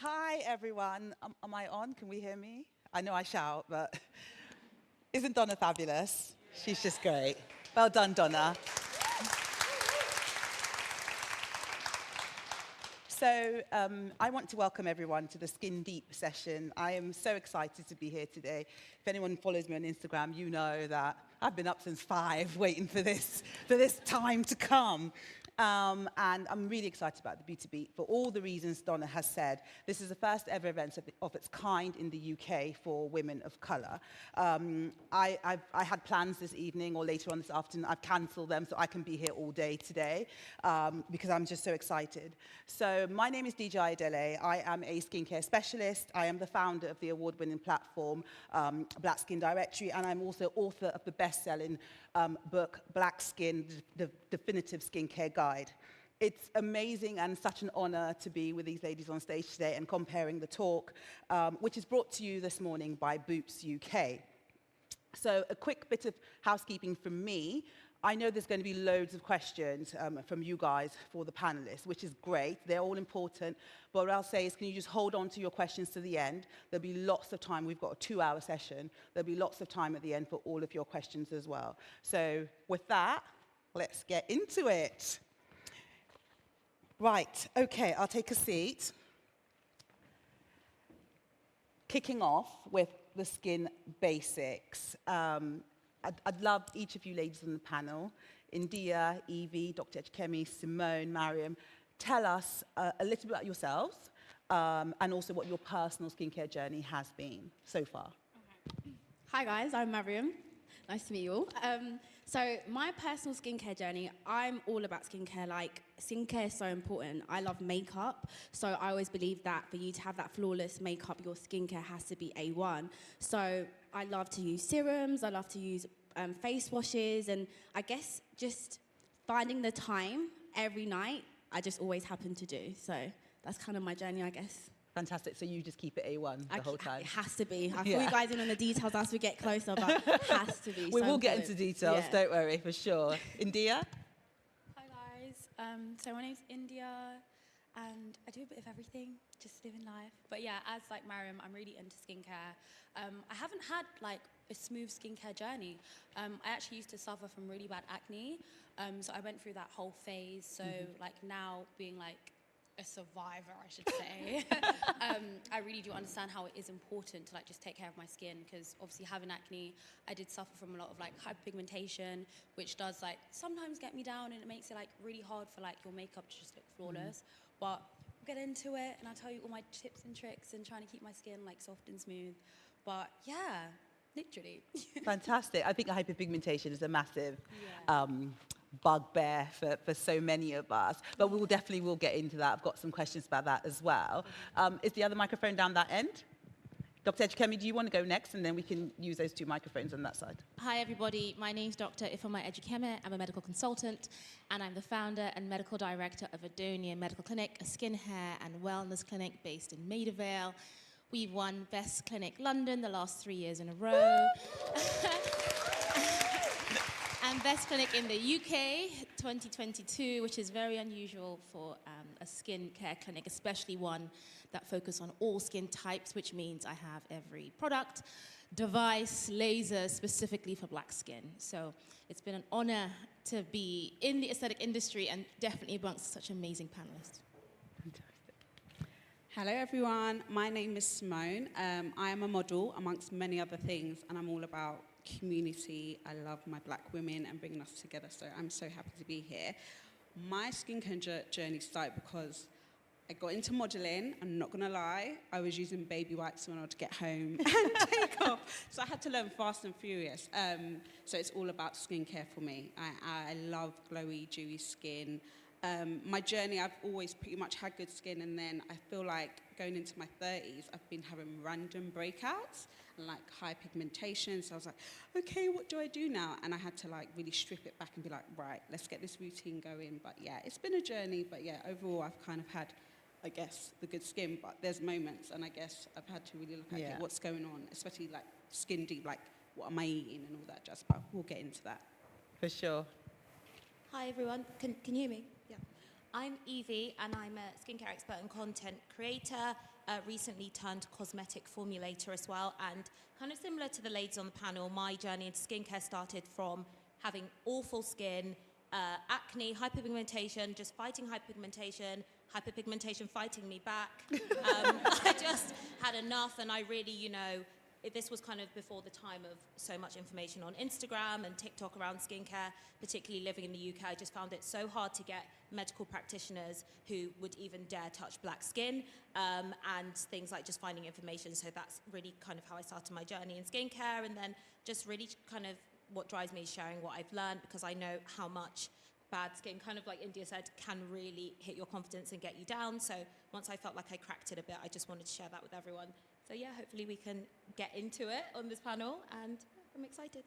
Hi, everyone. Am I on? Can we hear me? I know I shout, but isn't Donna fabulous? She's just great. Well done, Donna. So I want to welcome everyone to the Skin Deep session. I am so excited to be here today. If anyone follows me on Instagram, you know that I've been up since 5 waiting for this time to come. And I'm really excited about the Beauty Beat for all the reasons Donna has said. This is the first ever event of its kind in the UK for women of colour. I had plans this evening or later on this afternoon. I've cancelled them so I can be here all day today because I'm just so excited. So my name is Dija Ayodele. I am a skincare specialist. I am the founder of the award-winning platform Black Skin Directory, and I'm also author of the best-selling book Black Skin, the Definitive Skincare Guide. It's amazing and such an honor to be with these ladies on stage today and comparing the talk, which is brought to you this morning by Boots UK. So a quick bit of housekeeping from me. I know there's going to be loads of questions from you guys for the panelists, which is great. They're all important. But what I'll say is, can you just hold on to your questions to the end? There'll be lots of time. We've got a 2-hour session. There'll be lots of time at the end for all of your questions as well. So with that, let's get into it. Right, okay, I'll take a seat. Kicking off with the skin basics. I'd love each of you ladies on the panel, Indiyah, Evie, Dr. Ejikeme, Simone, Mariam, tell us a little bit about yourselves and also what your personal skincare journey has been so far. Okay. Hi guys, I'm Mariam. Nice to meet you all. So my personal skincare journey, I'm all about skincare. Like, skincare is so important. I love makeup, so I always believe that for you to have that flawless makeup, your skincare has to be A1. So I love to use serums, I love to use face washes, and I guess just finding the time every night, I just always happen to do. So that's kind of my journey, I guess. Fantastic. So you just keep it A1 the whole time? It has to be. I'll fill you guys in on the details as we get closer, but it has to be. We will get into details, don't worry, for sure. Indiyah? Hi guys. So my name's Indiyah, and I do a bit of everything, just living life. But yeah, as like Mariam, I'm really into skincare. I haven't had like a smooth skincare journey. I actually used to suffer from really bad acne, so I went through that whole phase. So like now being like a survivor, I should say, I really do understand how it is important to like just take care of my skin, because obviously having acne, I did suffer from a lot of like hyper-pigmentation, which does like sometimes get me down, and it makes it like really hard for like your makeup to just look flawless. But we'll get into it and I'll tell you all my tips and tricks and trying to keep my skin like soft and smooth. But yeah, literally. Fantastic. I think hyperpigmentation is a massive bugbear for so many of us, but we'll definitely get into that. I've got some questions about that as well. Is the other microphone down that end? Dr. Ejikeme, do you want to go next, and then we can use those 2 microphones on that side? Hi everybody, my name's Dr. Ifeoma Ejikeme. I'm a medical consultant, and I'm the founder and medical director of Ayodele Medical Clinic, a skin, hair and wellness clinic based in Maida Vale. We've won Best Clinic London the last 3 years in a row. And Best Clinic in the UK 2022, which is very unusual for a skincare clinic, especially one that focuses on all skin types, which means I have every product, device, laser, specifically for black skin. So it's been an honor to be in the aesthetic industry and definitely amongst such amazing panelists. Hello everyone, my name is Simone. I am a model amongst many other things, and I'm all about community. I love my black women and bringing us together, so I'm so happy to be here. My skincare journey started because I got into modeling. I'm not gonna lie, I was using baby wipes when I would get home and take off. So I had to learn fast and furious. So it's all about skincare for me. I love glowy, dewy skin. My journey, I've always pretty much had good skin, and then I feel like going into my 30s, I've been having random breakouts and like high pigmentation. So I was like, okay, what do I do now? And I had to like really strip it back and be like, right, let's get this routine going. But yeah, it's been a journey, but yeah, overall I've kind of had, I guess, the good skin, but there's moments, and I guess I've had to really look at okay, what's going on, especially like skin deep, like what am I eating and all that jazz, but we'll get into that. For sure. Hi everyone, can you hear me? Yeah. I'm Evie, and I'm a skincare expert and content creator. recently turned cosmetic formulator as well, and kind of similar to the ladies on the panel, my journey into skincare started from having awful skin, acne, hyperpigmentation, just fighting hyperpigmentation fighting me back. I just had enough, and I really, this was kind of before the time of so much information on Instagram and TikTok around skincare, particularly living in the UK. I just found it so hard to get medical practitioners who would even dare touch black skin, and things like just finding information. So that's really kind of how I started my journey in skincare, and then just really kind of what drives me is sharing what I've learned, because I know how much bad skin, kind of like Indiyah said, can really hit your confidence and get you down. So once I felt like I cracked it a bit, I just wanted to share that with everyone. So yeah, hopefully we can get into it on this panel, and I'm excited.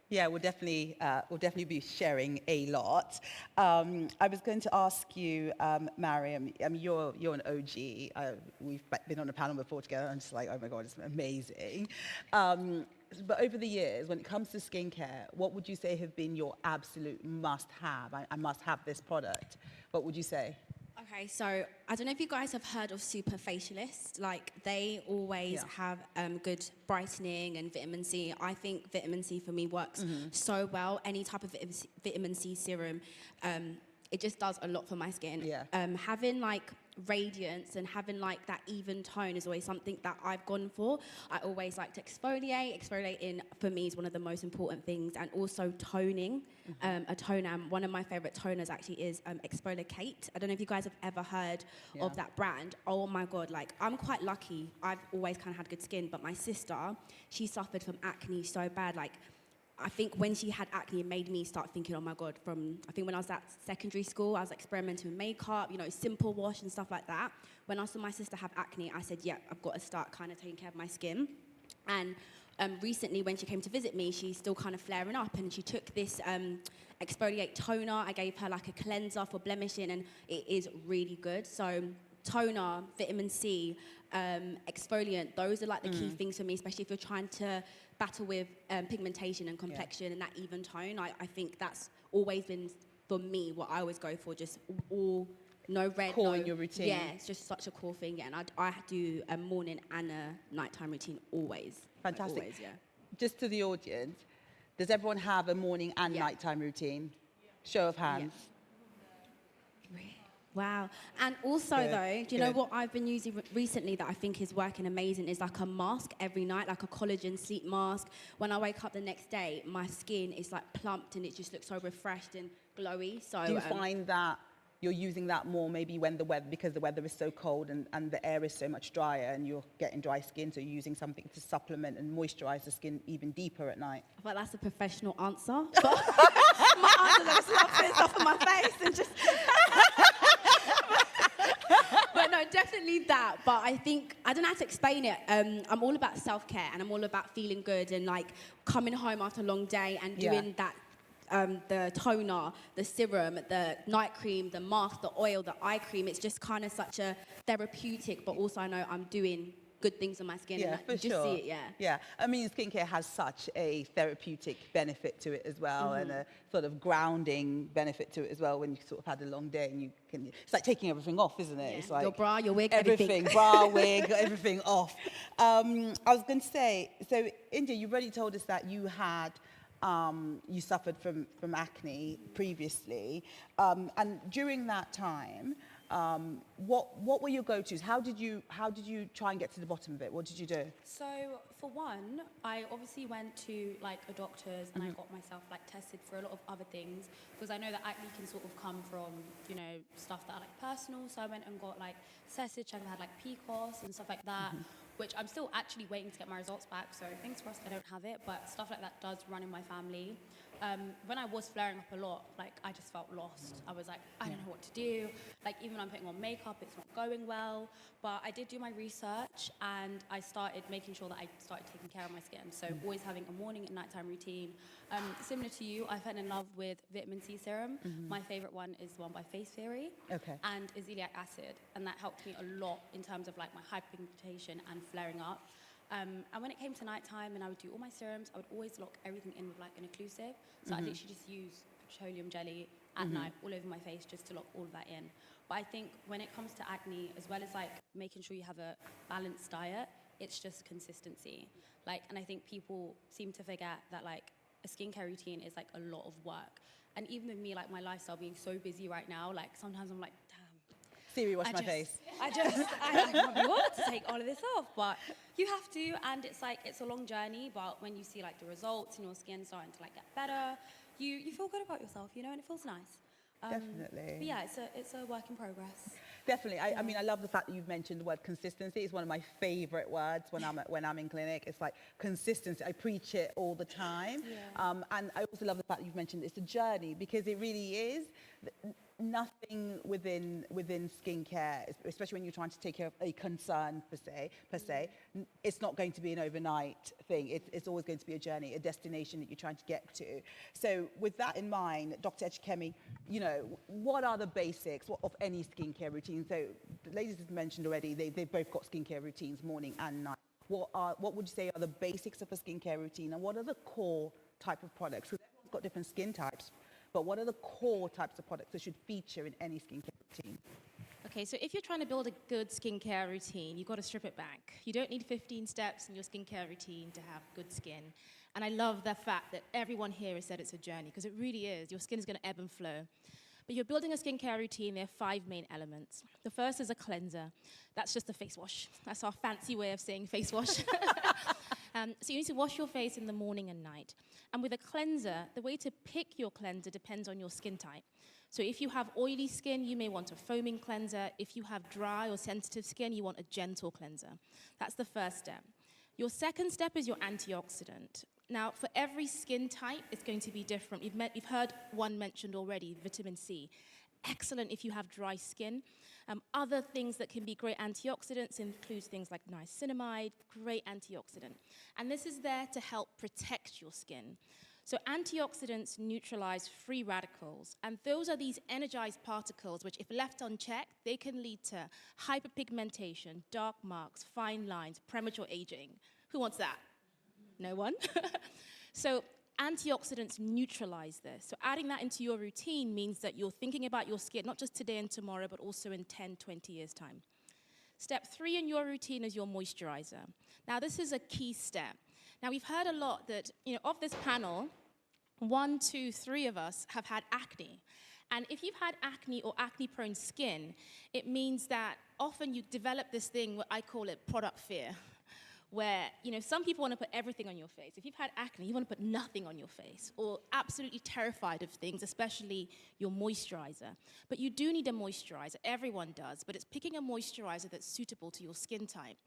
Yeah, we'll definitely be sharing a lot. I was going to ask you, Mariam. I mean, you're an OG. We've been on a panel before together. I'm just like, oh my God, it's amazing. But over the years, when it comes to skincare, what would you say have been your absolute must-have? I must have this product. What would you say? Okay, so I don't know if you guys have heard of super facialists. Like, they always have good brightening and vitamin C. I think vitamin C for me works so well. Any type of vitamin C serum, it just does a lot for my skin. Yeah. Having like radiance and having like that even tone is always something that I've gone for. I always like to exfoliate. Exfoliating for me is one of the most important things, and also toning. A toner, one of my favorite toners actually is Exfoliate. I don't know if you guys have ever heard of that brand. Oh my God, like, I'm quite lucky. I've always kind of had good skin, but my sister, she suffered from acne so bad. Like, I think when she had acne, it made me start thinking, oh my God, I think when I was at secondary school, I was experimenting with makeup, simple wash and stuff like that. When I saw my sister have acne, I said, yeah, I've got to start kind of taking care of my skin. And recently, when she came to visit me, she's still kind of flaring up, and she took this Exfoliate toner. I gave her like a cleanser for blemishing, and it is really good. So toner, vitamin C, exfoliant, those are like the key things for me, especially if you're trying to battle with pigmentation and complexion and that even tone. I think that's always been, for me, what I always go for, just no red, core in your routine. Yeah, it's just such a cool thing. Yeah, and I do a morning and a nighttime routine always. Fantastic. Like, always, yeah. Just to the audience, does everyone have a morning and nighttime routine? Show of hands. Wow. And also, though, do you know what I've been using recently that I think is working amazing is like a mask every night, like a collagen sleep mask. When I wake up the next day, my skin is like plumped and it just looks so refreshed and glowy. So do you find that you're using that more maybe when because the weather is so cold and the air is so much drier and you're getting dry skin, so you're using something to supplement and moisturize the skin even deeper at night? I feel like that's a professional answer. But my answer is I just love putting stuff on my face and just... But no, definitely that. But I think, I don't know how to explain it. I'm all about self-care, and I'm all about feeling good and like coming home after a long day and doing that, the toner, the serum, the night cream, the mask, the oil, the eye cream. It's just kind of such a therapeutic, but also I know I'm doing good things on my skin. Yeah, and for you sure. just see it, Yeah, I mean, skincare has such a therapeutic benefit to it as well, and a sort of grounding benefit to it as well when you sort of had a long day and it's like taking everything off, isn't it? Yeah. It's like your bra, your wig, everything. Bra, wig, everything off. I was going to say, so Indiyah, you've already told us that you had, you suffered from acne previously, and during that time, what were your go-tos? How did you try and get to the bottom of it? What did you do? So for one, I obviously went to like a doctor's and I got myself like tested for a lot of other things, because I know that acne can sort of come from, stuff that are like personal. So I went and got like Cessage, I've had like PCOS and stuff like that, which I'm still actually waiting to get my results back. So fingers crossed I don't have it, but stuff like that does run in my family. When I was flaring up a lot, like I just felt lost. I was like, I don't know what to do. Like even when I'm putting on makeup, it's not going well. But I did do my research and I started making sure that I started taking care of my skin. So always having a morning and nighttime routine. Similar to you, I fell in love with vitamin C serum. My favorite one is the one by Face Theory. Okay. And Azelaic acid. And that helped me a lot in terms of like my hyperpigmentation and flaring up. And when it came to nighttime and I would do all my serums, I would always lock everything in with like an occlusive. So I'd literally just use petroleum jelly at night all over my face just to lock all of that in. But I think when it comes to acne, as well as like making sure you have a balanced diet, it's just consistency. Like, and I think people seem to forget that like a skincare routine is like a lot of work. And even with me, like my lifestyle being so busy right now, like sometimes I'm like, damn. Siri, wash my face. I can't be bothered to take all of this off, but you have to, and it's like, it's a long journey, but when you see like the results and your skin starting to like get better, you feel good about yourself, you know, and it feels nice. Definitely. But yeah, it's a work in progress. Definitely. I mean, I love the fact that you've mentioned the word consistency. It's one of my favorite words when I'm in clinic. It's like consistency. I preach it all the time. Yeah. And I also love the fact that you've mentioned it's a journey, because it really is. Nothing within skincare, especially when you're trying to take care of a concern per se, it's not going to be an overnight thing. It's always going to be a journey, a destination that you're trying to get to. So with that in mind, Dr. Ejikeme, you know, what are the basics of any skincare routine? So the ladies have mentioned already, they've both got skincare routines, morning and night. What would you say are the basics of a skincare routine, and what are the core type of products? Because everyone's got different skin types. But what are the core types of products that should feature in any skincare routine? Okay, so if you're trying to build a good skincare routine, you've got to strip it back. You don't need 15 steps in your skincare routine to have good skin. And I love the fact that everyone here has said it's a journey, because it really is. Your skin is going to ebb and flow. But you're building a skincare routine, there are 5 main elements. The first is a cleanser. That's just a face wash. That's our fancy way of saying face wash. So you need to wash your face in the morning and night. And with a cleanser, the way to pick your cleanser depends on your skin type. So if you have oily skin, you may want a foaming cleanser. If you have dry or sensitive skin, you want a gentle cleanser. That's the first step. Your second step is your antioxidant. Now, for every skin type, it's going to be different. You've heard one mentioned already, vitamin C. Excellent if you have dry skin. Other things that can be great antioxidants include things like niacinamide, great antioxidant. And this is there to help protect your skin. So antioxidants neutralize free radicals, and those are these energized particles which, if left unchecked, they can lead to hyperpigmentation, dark marks, fine lines, premature aging. Who wants that? No one? So antioxidants neutralize this. So adding that into your routine means that you're thinking about your skin, not just today and tomorrow, but also in 10, 20 years' time. Step 3 in your routine is your moisturizer. Now, this is a key step. Now, we've heard a lot that, you know, of this panel, 1, 2, 3 of us have had acne. And if you've had acne or acne-prone skin, it means that often you develop this thing, what I call it product fear, where, you know, some people want to put everything on your face. If you've had acne, you want to put nothing on your face, or absolutely terrified of things, especially your moisturizer. But you do need a moisturizer. Everyone does, but it's picking a moisturizer that's suitable to your skin type.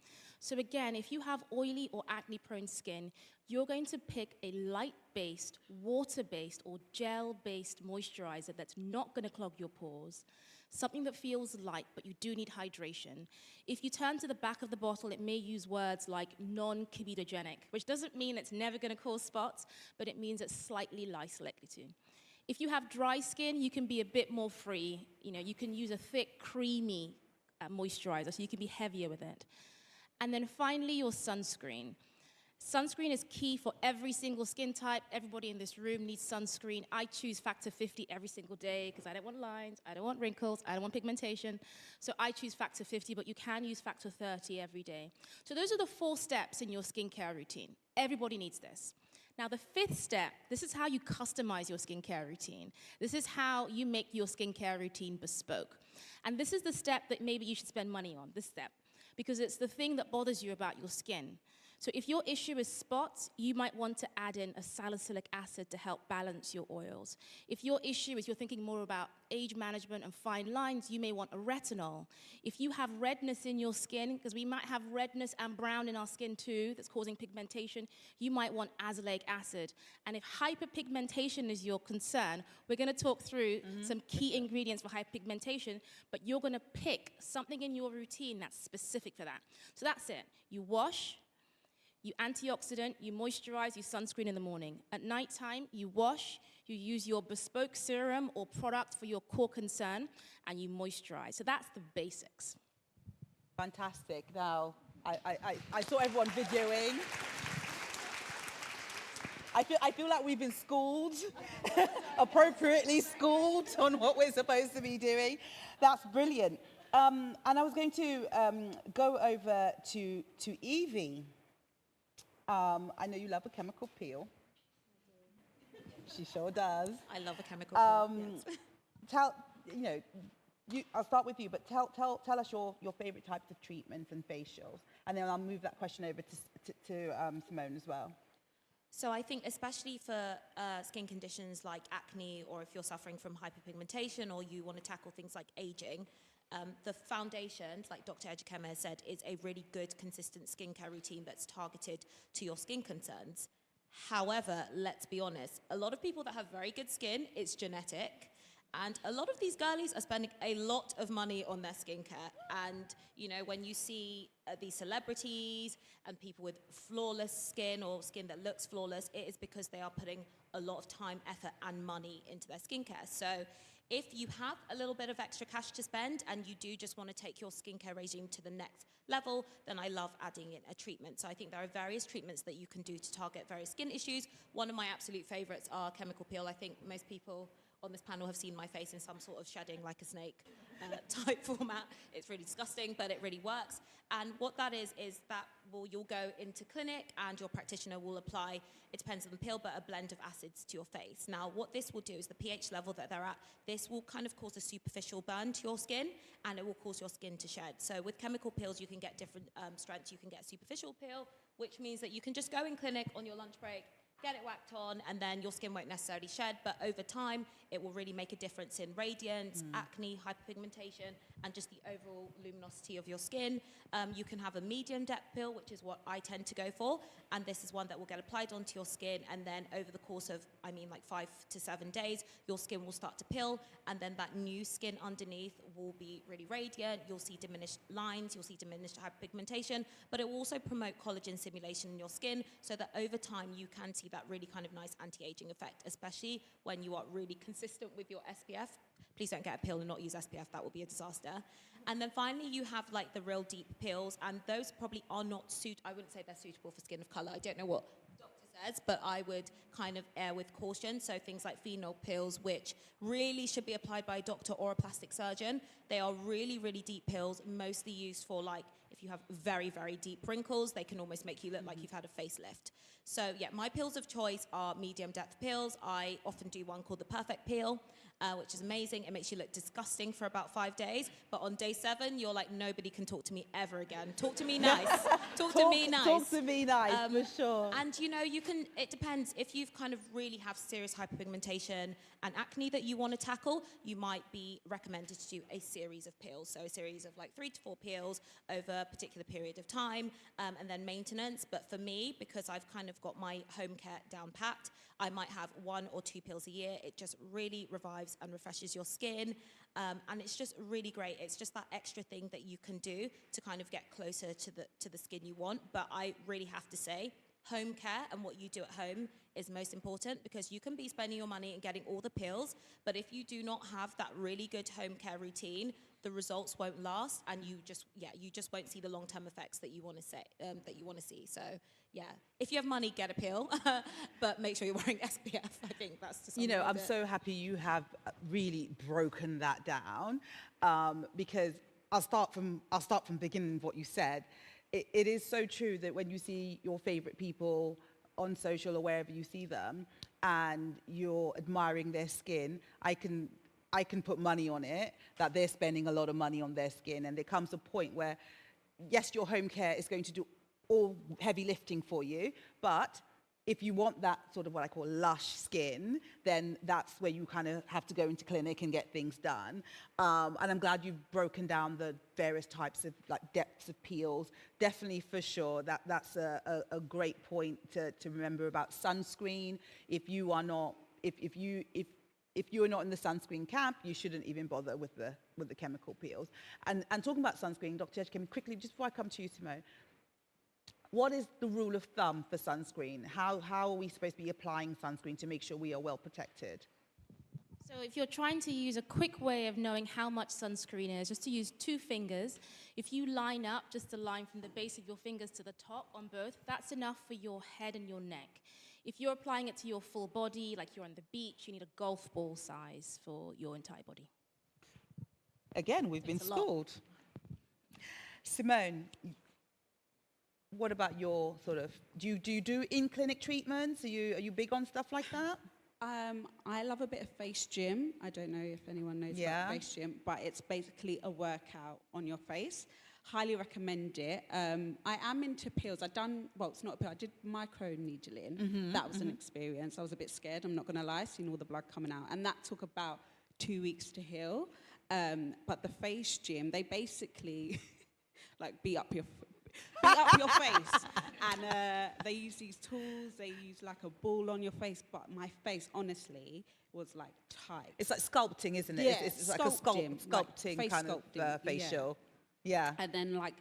So again, if you have oily or acne-prone skin, you're going to pick a light-based, water-based, or gel-based moisturizer that's not going to clog your pores. Something that feels light, but you do need hydration. If you turn to the back of the bottle, it may use words like non-comedogenic, which doesn't mean it's never going to cause spots, but it means it's slightly less likely to. If you have dry skin, you can be a bit more free. You know, you can use a thick, creamy moisturizer, so you can be heavier with it. And then finally, your sunscreen. Sunscreen is key for every single skin type. Everybody in this room needs sunscreen. I choose factor 50 every single day because I don't want lines, I don't want wrinkles, I don't want pigmentation. So I choose factor 50, but you can use factor 30 every day. So those are the 4 steps in your skincare routine. Everybody needs this. Now, the 5th step, this is how you customize your skincare routine. This is how you make your skincare routine bespoke. And this is the step that maybe you should spend money on, this step, because it's the thing that bothers you about your skin. So if your issue is spots, you might want to add in a salicylic acid to help balance your oils. If your issue is you're thinking more about age management and fine lines, you may want a retinol. If you have redness in your skin, because we might have redness and brown in our skin too, that's causing pigmentation, you might want azelaic acid. And if hyperpigmentation is your concern, we're going to talk through some key ingredients for hyperpigmentation, but you're going to pick something in your routine that's specific for that. So that's it. You wash, you antioxidant, you moisturize, you sunscreen in the morning. At nighttime, you wash, you use your bespoke serum or product for your core concern, and you moisturize. So that's the basics. Fantastic. Now, I saw everyone videoing. I feel like we've been schooled, appropriately schooled on what we're supposed to be doing. That's brilliant. And I was going to go over to Evie. I know you love a chemical peel. She sure does. I love a chemical peel, yes. Tell, I'll start with you, but tell us your favorite types of treatments and facials, and then I'll move that question over to Simone as well. So I think especially for skin conditions like acne, or if you're suffering from hyperpigmentation, or you want to tackle things like aging, the foundations, like Dr. Ejikeme has said, is a really good, consistent skincare routine that's targeted to your skin concerns. However, let's be honest, a lot of people that have very good skin, it's genetic. And a lot of these girlies are spending a lot of money on their skincare. And, when you see these celebrities and people with flawless skin or skin that looks flawless, it is because they are putting a lot of time, effort, and money into their skincare. So if you have a little bit of extra cash to spend and you do just want to take your skincare regime to the next level, then I love adding in a treatment. So I think there are various treatments that you can do to target various skin issues. One of my absolute favorites are chemical peel. I think most people on this panel have seen my face in some sort of shedding like a snake type format. It's really disgusting, but it really works. And what that is that you'll go into clinic and your practitioner will apply, it depends on the pill, but a blend of acids to your face. Now, what this will do is the pH level that they're at, this will kind of cause a superficial burn to your skin, and it will cause your skin to shed. So with chemical peels, you can get different strengths. You can get a superficial peel, which means that you can just go in clinic on your lunch break, get it whacked on, and then your skin won't necessarily shed, but over time, it will really make a difference in radiance, acne, hyperpigmentation, and just the overall luminosity of your skin. You can have a medium depth peel, which is what I tend to go for, and this is one that will get applied onto your skin, and then over the course of, like 5 to 7 days, your skin will start to peel, and then that new skin underneath will be really radiant. You'll see diminished lines, you'll see diminished hyperpigmentation, but it will also promote collagen stimulation in your skin, so that over time you can see that really kind of nice anti-aging effect, especially when you are really consistent with your SPF. Please don't get a pill and not use SPF, that will be a disaster. And then finally, you have like the real deep peels, and those probably are not I wouldn't say they're suitable for skin of color. I don't know what doctor says, but I would kind of err with caution. So things like phenol peels, which really should be applied by a doctor or a plastic surgeon. They are really, really deep peels, mostly used for like, if you have very, very deep wrinkles, they can almost make you look like you've had a facelift. So yeah, my peels of choice are medium depth peels. I often do one called the Perfect Peel, which is amazing. It makes you look disgusting for about 5 days. But on day 7, you're like, nobody can talk to me ever again. Talk to me nice. Talk to me nice. Talk to me nice, for sure. And it depends. If you've kind of really have serious hyperpigmentation and acne that you want to tackle, you might be recommended to do a series of peels. So a series of like 3 to 4 peels over a particular period of time, and then maintenance. But for me, because I've kind of got my home care down pat, I might have 1 or 2 peels a year. It just really revives and refreshes your skin. And it's just really great. It's just that extra thing that you can do to kind of get closer to the skin you want. But I really have to say, home care and what you do at home is most important, because you can be spending your money and getting all the pills, but if you do not have that really good home care routine, the results won't last, and you just won't see the long-term effects that you want to see. So yeah, if you have money, get a pill, but make sure you're wearing SPF. I think that's just I'm so happy you have really broken that down, because I'll start from the beginning of what you said. It is so true that when you see your favorite people on social or wherever you see them, and you're admiring their skin, I can put money on it that they're spending a lot of money on their skin. And there comes a point where, yes, your home care is going to do all heavy lifting for you, but if you want that sort of what I call lush skin, then that's where you kind of have to go into clinic and get things done. And I'm glad you've broken down the various types of like depths of peels. Definitely, for sure, that's a great point to remember about sunscreen. If you are not, if you're not in the sunscreen camp, you shouldn't even bother with the chemical peels. And talking about sunscreen, Dr. Ejikeme, quickly, just before I come to you, Simone, what is the rule of thumb for sunscreen? How are we supposed to be applying sunscreen to make sure we are well protected? So if you're trying to use a quick way of knowing how much sunscreen is, just to use 2 fingers. If you line up just a line from the base of your fingers to the top on both, that's enough for your head and your neck. If you're applying it to your full body, like you're on the beach, you need a golf ball size for your entire body. Again, we've been It's a lot. schooled. Simone, what about your sort of, do you do in-clinic treatments? Are you big on stuff like that? I love a bit of face gym. I don't know if anyone knows about face gym, but it's basically a workout on your face. Highly recommend it. I am into peels. It's not a peel, I did micro needling. That was an experience. I was a bit scared, I'm not going to lie, seeing all the blood coming out. And that took about 2 weeks to heal. But the face gym, they basically like beat up your face. And they use these tools, they use like a ball on your face, but my face, honestly, was like tight. It's like sculpting, isn't it? Yeah, it's like a sculpting face kind sculpting, of facial. Yeah. And then like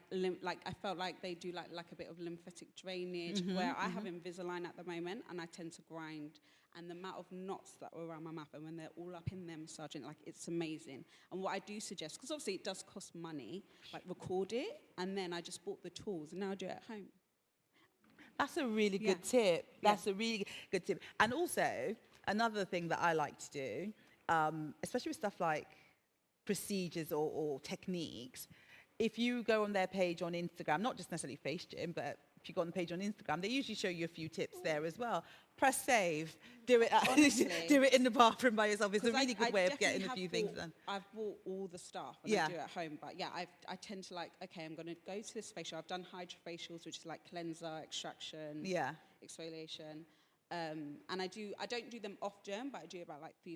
I felt like they do like a bit of lymphatic drainage, where I have Invisalign at the moment, and I tend to grind. And the amount of knots that were around my mouth, and when they're all up in there massaging, like, it's amazing. And what I do suggest, because obviously it does cost money, like, record it, and then I just bought the tools, and now I do it at home. That's a really good tip. That's a really good tip. And also, another thing that I like to do, especially with stuff like procedures or techniques, if you go on their page on Instagram, not just necessarily Face Gym, but if you go on the page on Instagram, they usually show you a few tips there as well. Press save, do it do it in the bathroom by yourself. It's a really good way of getting a few things done. I've bought all the stuff and I do it at home, but I tend to like, okay, I'm going to go to this facial. I've done hydrofacials, which is like cleanser, extraction, exfoliation, and I don't do them often, but I do about like 3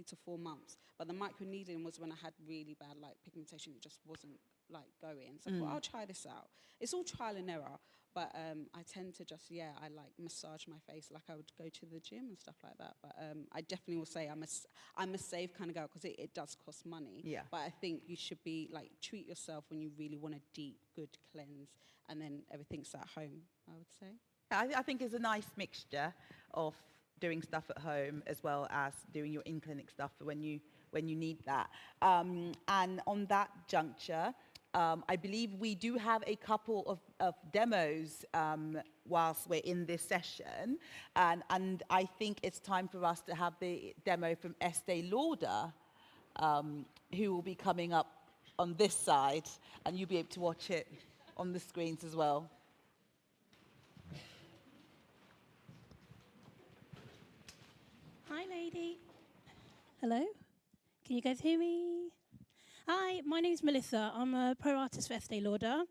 to 4 months. But the micro needling was when I had really bad like pigmentation. It just wasn't like going. So I thought, I'll try this out. It's all trial and error, but I tend to just, I like massage my face like I would go to the gym and stuff like that. But I definitely will say I'm a safe kind of girl, because it does cost money. Yeah. But I think you should be like, treat yourself when you really want a deep, good cleanse, and then everything's at home, I would say. I think it's a nice mixture of doing stuff at home as well as doing your in-clinic stuff when you need that. And on that juncture, I believe we do have a couple of demos whilst we're in this session. And I think it's time for us to have the demo from Estee Lauder, who will be coming up on this side, and you'll be able to watch it on the screens as well. Hi, lady. Hello. Can you guys hear me? Hi, my name's Melissa. I'm a pro artist for Estee Lauder.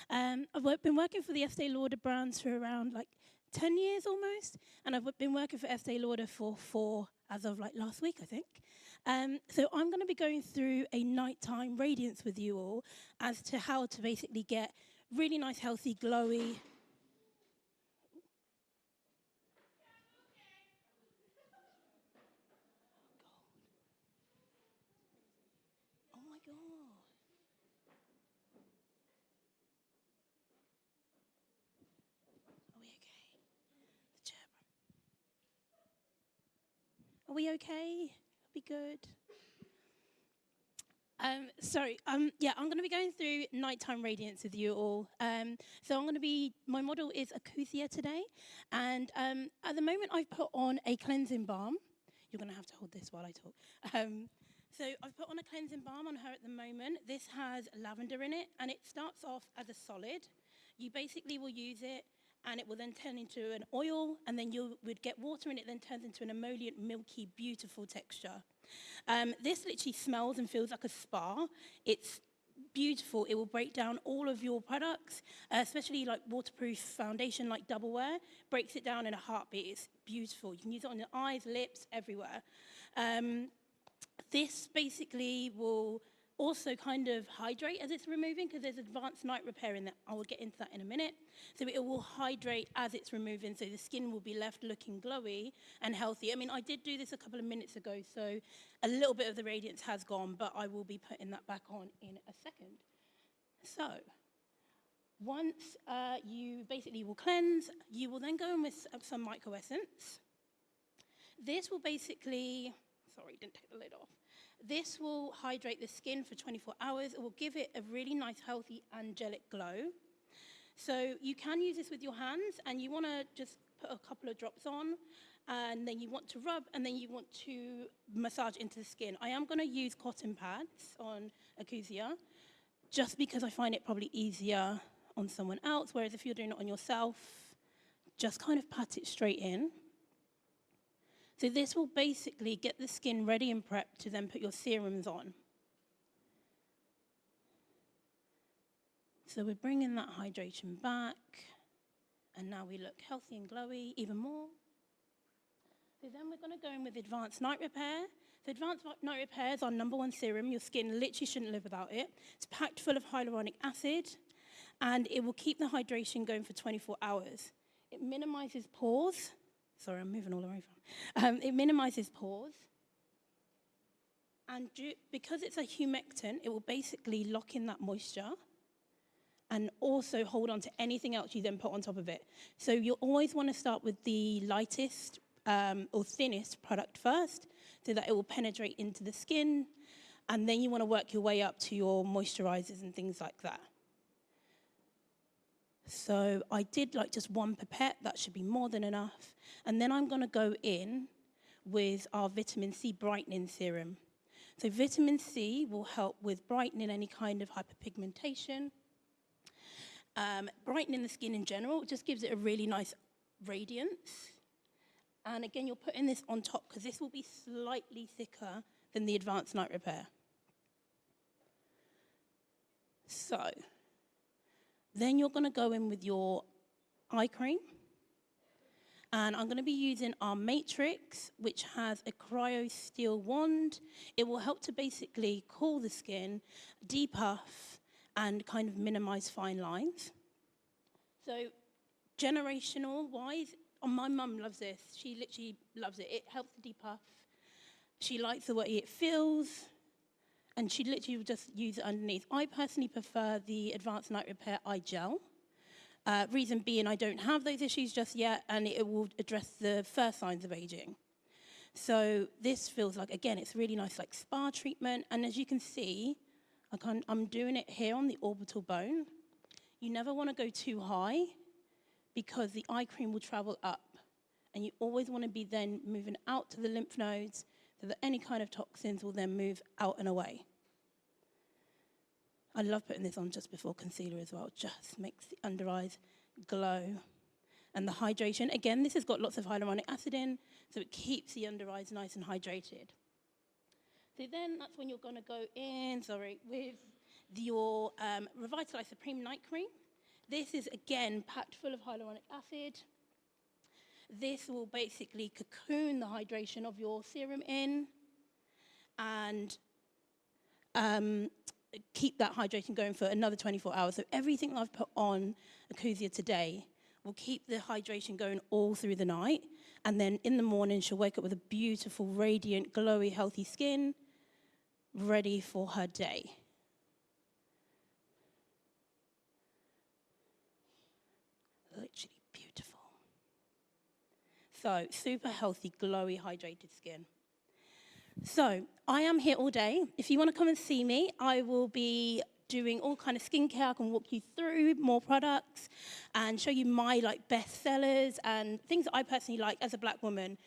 I've been working for the Estee Lauder brands for around like 10 years almost, and I've been working for Estee Lauder for 4 as of like last week, I think. So I'm going to be going through a nighttime radiance with you all as to how to basically get really nice, healthy, glowy. Are we okay? Be good. I'm going to be going through nighttime radiance with you all. My model is Akuthia today, and at the moment I've put on a cleansing balm. You're going to have to hold this while I talk. So I've put on a cleansing balm on her at the moment. This has lavender in it, and it starts off as a solid. You basically will use it, and it will then turn into an oil, and then you would get water in it, then turns into an emollient, milky, beautiful texture. This literally smells and feels like a spa. It's beautiful. It will break down all of your products, especially like waterproof foundation like Double Wear. Breaks it down in a heartbeat. It's beautiful. You can use it on your eyes, lips, everywhere. This basically will also kind of hydrate as it's removing, because there's advanced night repair in that. I will get into that in a minute. So it will hydrate as it's removing, so the skin will be left looking glowy and healthy. I mean, I did do this a couple of minutes ago, so a little bit of the radiance has gone, but I will be putting that back on in a second. So once you basically will cleanse, you will then go in with some micro essence. This will basically, sorry, didn't take the lid off. This will hydrate the skin for 24 hours. It will give it a really nice, healthy, angelic glow. So you can use this with your hands, and you want to just put a couple of drops on, and then you want to rub, and then you want to massage into the skin. I am going to use cotton pads on Akuzia, just because I find it probably easier on someone else, whereas if you're doing it on yourself, just kind of pat it straight in. So this will basically get the skin ready and prepped to then put your serums on. So we're bringing that hydration back, and now we look healthy and glowy even more. So then we're going to go in with Advanced Night Repair. So Advanced Night Repair is our #1 serum. Your skin literally shouldn't live without it. It's packed full of hyaluronic acid, and it will keep the hydration going for 24 hours. It minimizes pores. Sorry, I'm moving all over. It minimizes pores. And because it's a humectant, it will basically lock in that moisture and also hold on to anything else you then put on top of it. So you always want to start with the lightest or thinnest product first, so that it will penetrate into the skin, and then you want to work your way up to your moisturizers and things like that. So I did like just 1 pipette, that should be more than enough. And then I'm going to go in with our vitamin C brightening serum. So vitamin C will help with brightening any kind of hyperpigmentation, brightening the skin in general. It just gives it a really nice radiance. And again, you're putting this on top because this will be slightly thicker than the Advanced Night Repair. So then you're going to go in with your eye cream. And I'm going to be using our Matrix, which has a cryo steel wand. It will help to basically cool the skin, depuff, and kind of minimize fine lines. So generational-wise, my mum loves this. She literally loves it. It helps to depuff. She likes the way it feels, and she literally will just use it underneath. I personally prefer the Advanced Night Repair Eye Gel. Reason being, I don't have those issues just yet, and it will address the first signs of aging. So this feels like, again, it's really nice, like spa treatment. And as you can see, I'm doing it here on the orbital bone. You never want to go too high, because the eye cream will travel up. And you always want to be then moving out to the lymph nodes so that any kind of toxins will then move out and away. I love putting this on just before concealer as well. It just makes the under eyes glow. And the hydration, again, this has got lots of hyaluronic acid in, so it keeps the under eyes nice and hydrated. So then that's when you're going to go in, with your Revitalize Supreme Night Cream. This is, again, packed full of hyaluronic acid. This will basically cocoon the hydration of your serum in and keep that hydration going for another 24 hours. So everything I've put on Akuzia today will keep the hydration going all through the night. And then in the morning, she'll wake up with a beautiful, radiant, glowy, healthy skin, ready for her day. Literally beautiful. So, super healthy, glowy, hydrated skin. So, I am here all day. If you want to come and see me, I will be doing all kind of skincare. I can walk you through more products and show you my best sellers and things that I personally like as a black woman.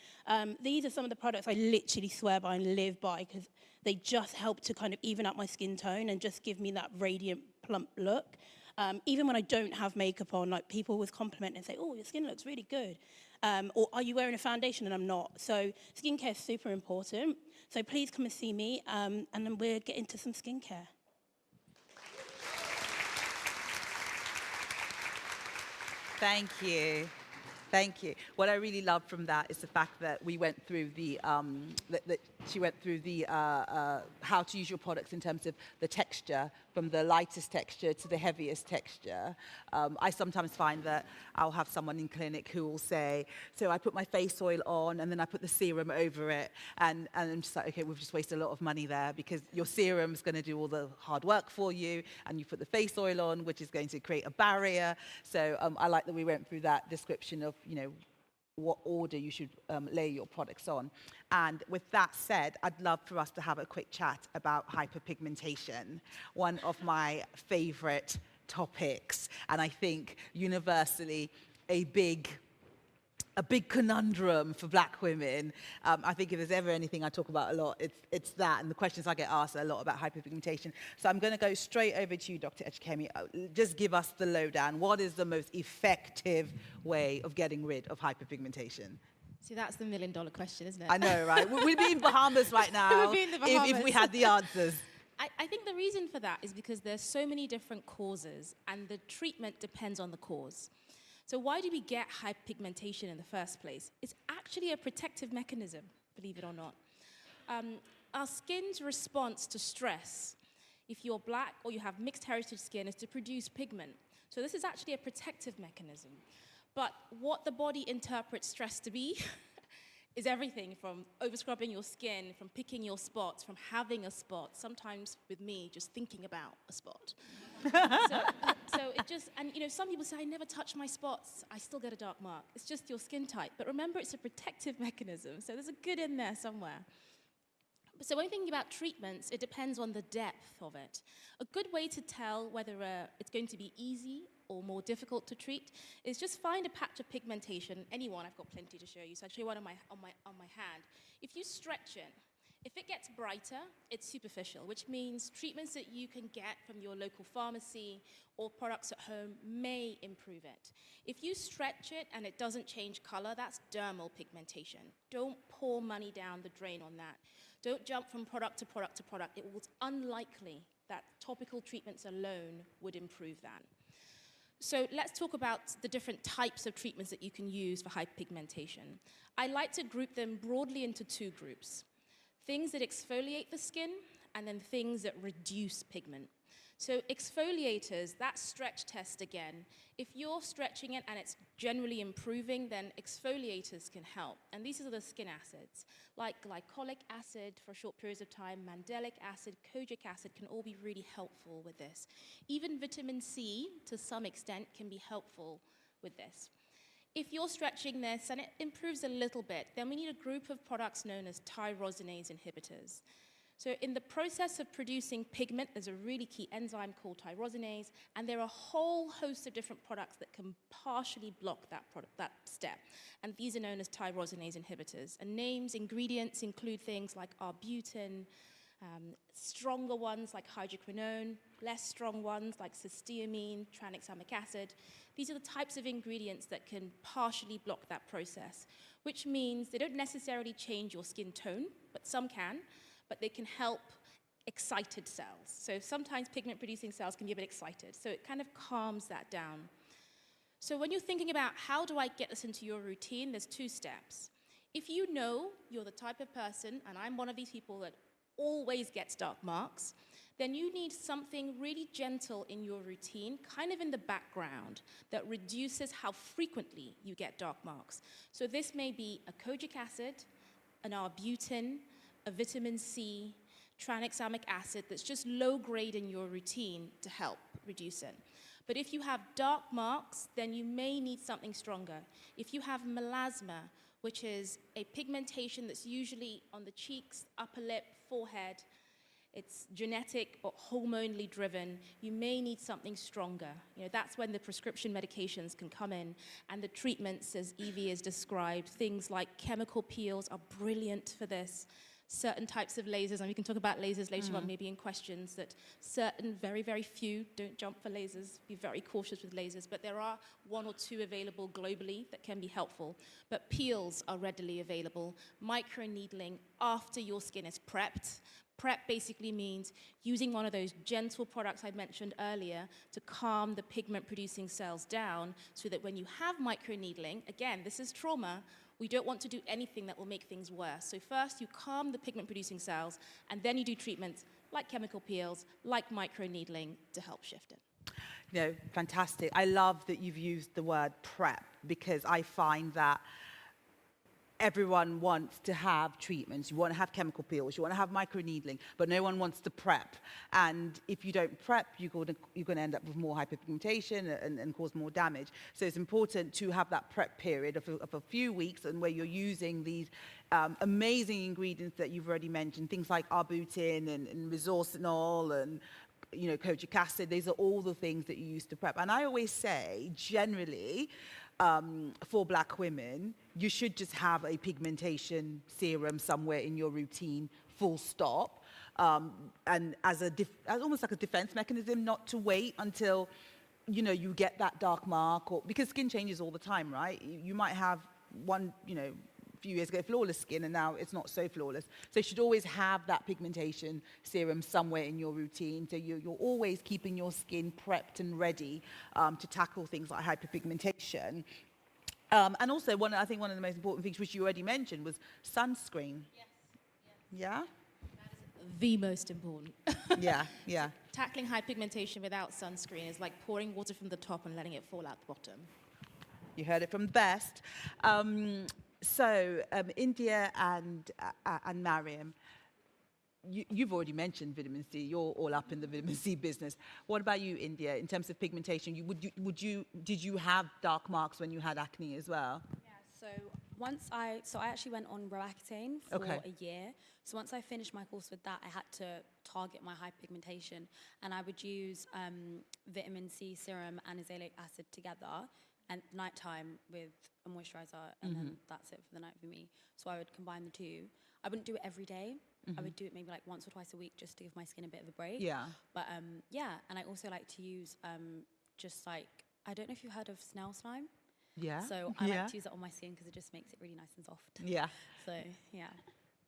These are some of the products I literally swear by and live by, because they just help to kind of even up my skin tone and just give me that radiant, plump look. Even when I don't have makeup on, people always compliment and say, "Oh, your skin looks really good." Or, "Are you wearing a foundation?" And I'm not. So skincare is super important. So please come and see me, and then we'll get into some skincare. Thank you. Thank you. What I really love from that is the fact that we went through the, that she went through the how to use your products in terms of the texture, from the lightest texture to the heaviest texture. I sometimes find that I'll have someone in clinic who will say, "So I put my face oil on and then I put the serum over it." And I'm just like, okay, we've just wasted a lot of money there, because your serum's going to do all the hard work for you, and you put the face oil on, which is going to create a barrier. So I like that we went through that description of, what order you should lay your products on. And with that said, I'd love for us to have a quick chat about hyperpigmentation, one of my favorite topics, and I think universally a big a big conundrum for black women. I think if there's ever anything I talk about a lot, it's that, and the questions I get asked are a lot about hyperpigmentation. So I'm going to go straight over to you, Dr. Ejikeme. Just give us the lowdown. What is the most effective way of getting rid of hyperpigmentation? See, that's the million-dollar question, isn't it? I know, right? We'd be in Bahamas right now We'd be in the Bahamas. if we had the answers. I think the reason for that is because there's so many different causes, and the treatment depends on the cause. So why do we get hyperpigmentation in the first place? It's actually a protective mechanism, believe it or not. Our skin's response to stress, if you're black or you have mixed heritage skin, is to produce pigment. So this is actually a protective mechanism. But what the body interprets stress to be is everything from overscrubbing your skin, from picking your spots, from having a spot, sometimes with me, just thinking about a spot. So it just, and you know, some people say, I never touch my spots, I still get a dark mark. It's just your skin type. But remember, it's a protective mechanism, so there's a good in there somewhere. So when thinking about treatments, it depends on the depth of it. A good way to tell whether it's going to be easy or more difficult to treat is just find a patch of pigmentation, any one. I've got plenty to show you, so I'll show you one on my hand. If you stretch it, if it gets brighter, it's superficial, which means treatments that you can get from your local pharmacy or products at home may improve it. If you stretch it and it doesn't change color, that's dermal pigmentation. Don't pour money down the drain on that. Don't jump from product to product to product. It was unlikely that topical treatments alone would improve that. So let's talk about the different types of treatments that you can use for hyperpigmentation. I like to group them broadly into two groups. Things that exfoliate the skin, and then things that reduce pigment. So exfoliators, that stretch test again, if you're stretching it and it's generally improving, then exfoliators can help. And these are the skin acids, like glycolic acid for short periods of time, mandelic acid, kojic acid can all be really helpful with this. Even vitamin C, to some extent, can be helpful with this. If you're stretching this and it improves a little bit, then we need a group of products known as tyrosinase inhibitors. So in the process of producing pigment, there's a really key enzyme called tyrosinase, and there are a whole host of different products that can partially block that step. And these are known as tyrosinase inhibitors. And ingredients include things like arbutin, stronger ones like hydroquinone, less strong ones like cysteamine, tranexamic acid. These are the types of ingredients that can partially block that process, which means they don't necessarily change your skin tone, but some can, but they can help excited cells. So sometimes pigment-producing cells can be a bit excited, so it kind of calms that down. So when you're thinking about how do I get this into your routine, there's two steps. If you know you're the type of person, and I'm one of these people that always gets dark marks, then you need something really gentle in your routine, kind of in the background, that reduces how frequently you get dark marks. So this may be a kojic acid, an arbutin, a vitamin C, tranexamic acid that's just low grade in your routine to help reduce it. But if you have dark marks, then you may need something stronger. If you have melasma, which is a pigmentation that's usually on the cheeks, upper lip, forehead, it's genetic or hormonally driven, you may need something stronger. You know, that's when the prescription medications can come in, and the treatments, as Evie has described, things like chemical peels are brilliant for this. Certain types of lasers, and we can talk about lasers later on, maybe in questions, that certain, very, very few, don't jump for lasers, be very cautious with lasers, but there are one or two available globally that can be helpful. But peels are readily available. Microneedling after your skin is prepped. Prep basically means using one of those gentle products I mentioned earlier to calm the pigment-producing cells down so that when you have microneedling, again, this is trauma, we don't want to do anything that will make things worse. So first, you calm the pigment-producing cells, and then you do treatments like chemical peels, like microneedling to help shift it. You know, fantastic. I love that you've used the word prep, because I find that everyone wants to have treatments. You want to have chemical peels, you want to have microneedling, but no one wants to prep. And if you don't prep, you're going to end up with more hyperpigmentation and cause more damage. So it's important to have that prep period of a few weeks, and where you're using these amazing ingredients that you've already mentioned, things like arbutin and resorcinol and kojic acid. These are all the things that you use to prep. And I always say, generally, for black women, you should just have a pigmentation serum somewhere in your routine, full stop. And as almost like a defense mechanism, not to wait until, you know, you get that dark mark, or because skin changes all the time, right? You might have one, you know, few years ago flawless skin, and now it's not so flawless. So you should always have that pigmentation serum somewhere in your routine, so you're always keeping your skin prepped and ready to tackle things like hyperpigmentation. And also, I think one of the most important things, which you already mentioned, was sunscreen. Yes. Yeah? The most important. Yeah. Tackling hypigmentation without sunscreen is like pouring water from the top and letting it fall out the bottom. You heard it from the best. So, Indiyah and Mariam, you've already mentioned vitamin C. You're all up in the vitamin C business. What about you, Indiyah, in terms of pigmentation? Did you have dark marks when you had acne as well? Yeah, so I actually went on Roaccutane for a year. So once I finished my course with that, I had to target my hyperpigmentation, and I would use vitamin C serum and azelaic acid together, and nighttime with a moisturizer, and then that's it for the night for me. So I would combine the two. I wouldn't do it every day. I would do it maybe like once or twice a week, just to give my skin a bit of a break. Yeah. But and I also like to use just like, I don't know if you've heard of snail slime. Yeah. So I like to use it on my skin because it just makes it really nice and soft. Yeah. So yeah.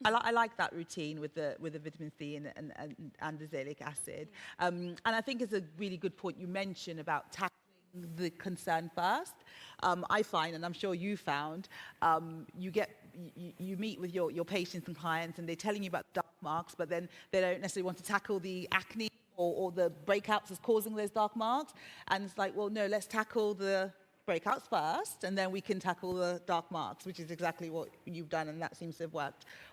I like that routine with the vitamin C and the azelaic acid. And I think it's a really good point you mentioned about tackling the concern first. I find, and I'm sure you found, you meet with your patients and clients, and they're telling you about dark marks, but then they don't necessarily want to tackle the acne or the breakouts that's causing those dark marks. And it's like, well, no, let's tackle the breakouts first, and then we can tackle the dark marks, which is exactly what you've done, and that seems to have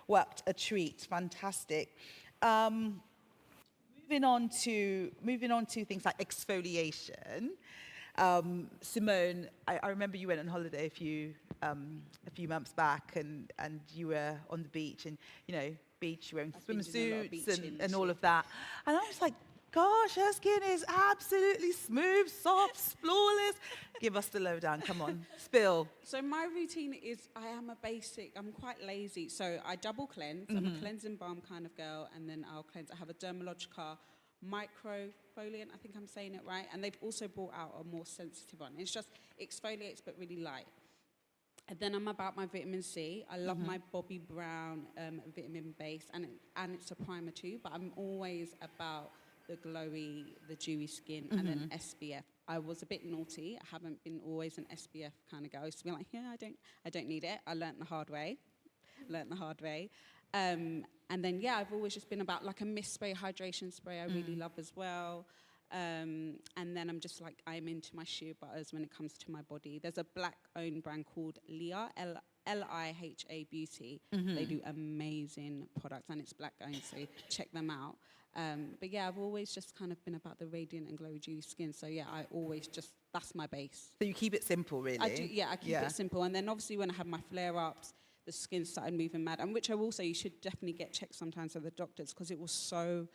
worked a treat. Fantastic. Moving on to things like exfoliation. Simone, I remember you went on holiday a few months back, and you were on the beach, and beach, wearing swimsuits and all of that, and I was like, gosh, her skin is absolutely smooth, soft, flawless. Give us the lowdown, come on, spill. So my routine is, I'm quite lazy, so I double cleanse. I'm a cleansing balm kind of girl, and then I'll cleanse. I have a Dermalogica microfoliant, I think I'm saying it right, and they've also brought out a more sensitive one. It's just exfoliates but really light. And then I'm about my vitamin C. I love my Bobbi Brown vitamin base, and it's a primer too, but I'm always about the glowy, the dewy skin, and then SPF. I was a bit naughty. I haven't been always an SPF kind of girl. I used to be like, I don't need it. I learnt the hard way. And then, I've always just been about like a mist spray, hydration spray I really love as well. And then I'm into my shea butters when it comes to my body. There's a black-owned brand called Liha, Liha Beauty. They do amazing products, and it's black-owned, so check them out. But I've always just kind of been about the radiant and glowy, dewy skin. So I always that's my base. So you keep it simple, really? I do, I keep it simple. And then obviously when I have my flare-ups, the skin started moving mad. And which I will say, you should definitely get checked sometimes at the doctors, because it was so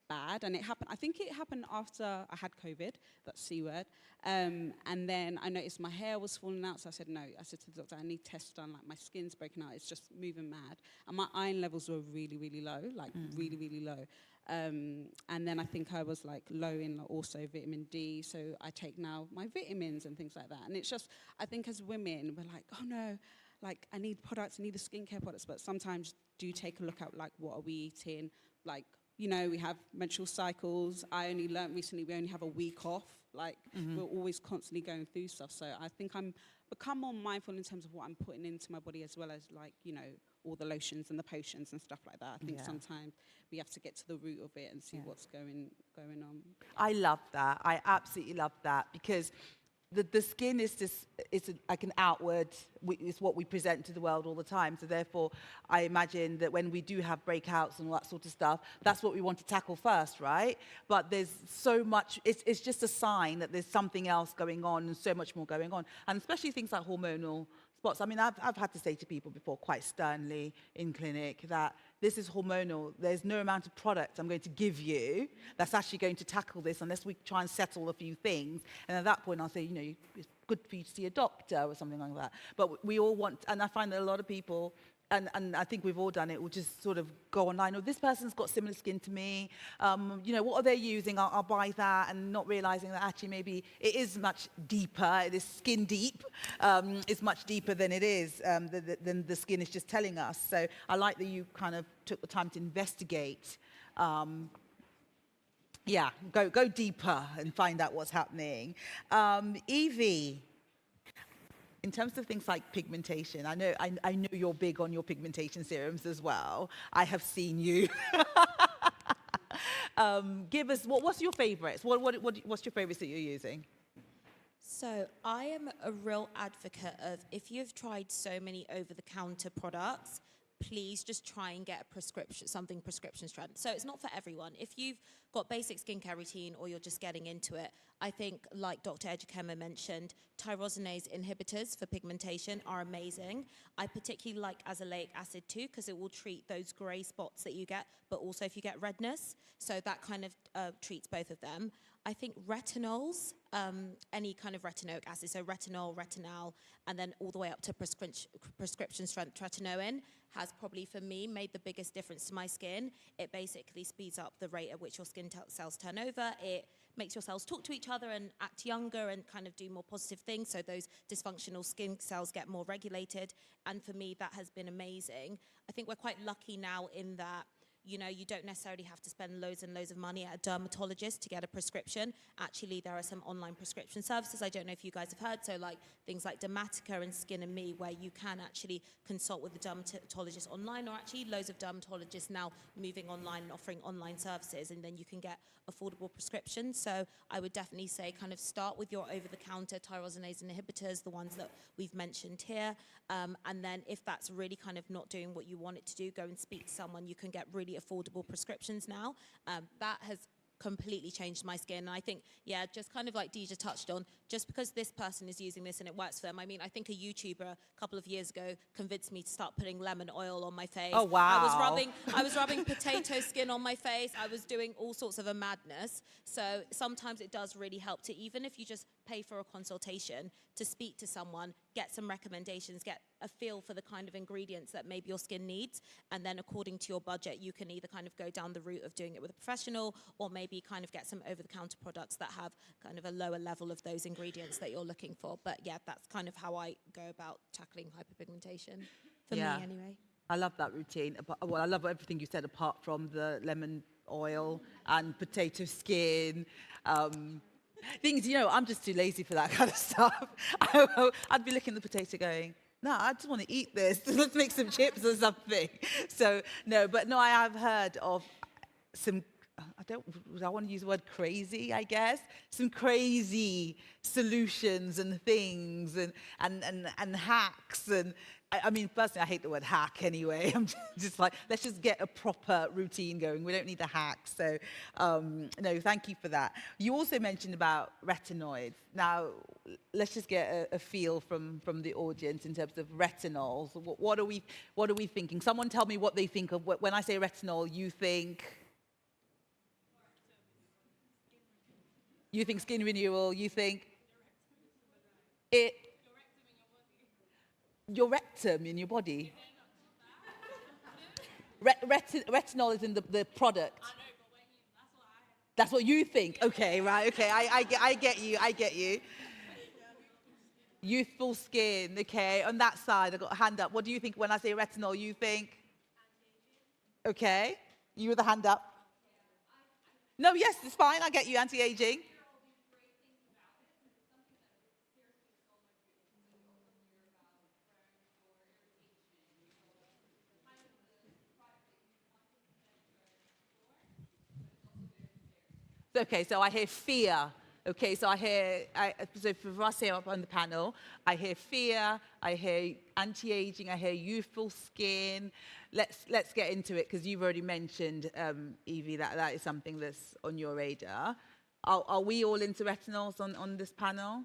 bad. And I think it happened after I had COVID, that C word. And then I noticed my hair was falling out, so I said no. I said to the doctor, I need tests done, like my skin's breaking out, it's just moving mad. And my iron levels were really, really low, really, really low. And then I think I was like low in also vitamin D, so I take now my vitamins and things like that. And it's just, I think as women, we're like, oh no, like I need products, I need the skincare products, but sometimes do take a look at like what are we eating, like, we have menstrual cycles. I only learned recently we only have a week off. Like, we're always constantly going through stuff. So I think I'm become more mindful in terms of what I'm putting into my body, as well as like, all the lotions and the potions and stuff like that. I think sometimes we have to get to the root of it and see what's going on. I love that. I absolutely love that, because the skin is just, like an outward, it's what we present to the world all the time. So therefore, I imagine that when we do have breakouts and all that sort of stuff, that's what we want to tackle first, right? But there's so much, it's just a sign that there's something else going on and so much more going on. And especially things like hormonal spots. I mean, I've had to say to people before quite sternly in clinic that this is hormonal. There's no amount of product I'm going to give you that's actually going to tackle this unless we try and settle a few things. And at that point, I'll say, it's good for you to see a doctor or something like that. But we all want, and I find that a lot of people, and I think we've all done it, we'll just sort of go online, this person's got similar skin to me, what are they using, I'll buy that, and not realizing that actually maybe it is much deeper, it is skin deep, it's much deeper than it is, than the skin is just telling us. So I like that you kind of took the time to investigate, go deeper and find out what's happening. Evie, in terms of things like pigmentation, I know you're big on your pigmentation serums as well. I have seen you. Give us, what's your favorites? What's your favorites that you're using? So I am a real advocate of, if you've tried so many over-the-counter products, please just try and get a prescription, something prescription strength. So it's not for everyone. If you've got basic skincare routine or you're just getting into it, I think, like Dr. Ejikeme mentioned, tyrosinase inhibitors for pigmentation are amazing. I particularly like azelaic acid too, because it will treat those grey spots that you get, but also if you get redness. So that kind of treats both of them. I think retinols, any kind of retinoic acid, so retinol, retinal, and then all the way up to prescription strength tretinoin, has probably, for me, made the biggest difference to my skin. It basically speeds up the rate at which your skin cells turn over. It makes your cells talk to each other and act younger and kind of do more positive things, so those dysfunctional skin cells get more regulated. And for me, that has been amazing. I think we're quite lucky now in that, you don't necessarily have to spend loads and loads of money at a dermatologist to get a prescription. Actually, there are some online prescription services. I don't know if you guys have heard, so like things like Dermatica and Skin and Me, where you can actually consult with the dermatologist online, or actually loads of dermatologists now moving online and offering online services, and then you can get affordable prescriptions. So I would definitely say kind of start with your over-the-counter tyrosinase inhibitors, the ones that we've mentioned here, and then if that's really kind of not doing what you want it to do, go and speak to someone. You can get really affordable prescriptions now. That has completely changed my skin. And I think, just kind of like Dija touched on, just because this person is using this and it works for them. I mean, I think a YouTuber a couple of years ago convinced me to start putting lemon oil on my face. Oh, wow. I was rubbing potato skin on my face. I was doing all sorts of a madness. So sometimes it does really help to, even if you just pay for a consultation, to speak to someone, get some recommendations, get a feel for the kind of ingredients that maybe your skin needs, and then according to your budget, you can either kind of go down the route of doing it with a professional, or maybe kind of get some over-the-counter products that have kind of a lower level of those ingredients that you're looking for. But that's kind of how I go about tackling hyperpigmentation, for me anyway. I love that routine. Well, I love everything you said apart from the lemon oil and potato skin. Things, I'm just too lazy for that kind of stuff. I'd be looking at the potato going, no, I just want to eat this. Let's make some chips or something. So, I have heard of some, I want to use the word crazy, I guess. Some crazy solutions and things and hacks. And I mean, personally, I hate the word hack anyway. I'm just like, let's just get a proper routine going. We don't need the hack. So, thank you for that. You also mentioned about retinoids. Now, let's just get a feel from the audience in terms of retinols. What are we thinking? Someone tell me what they think of. When I say retinol, you think skin renewal, you think your rectum in your body. Retinol is in the product. That's what you think. Okay, right. Okay, I get you. Youthful skin. Okay, on that side, I got a hand up. What do you think when I say retinol? You think? Okay, you with a hand up. No, yes, it's fine. I get you. Anti-aging. Okay, so I hear fear. Okay, so so for us here up on the panel, I hear fear, I hear anti-aging, I hear youthful skin. Let's get into it, because you've already mentioned, Evie, that is something that's on your radar. Are we all into retinols on this panel?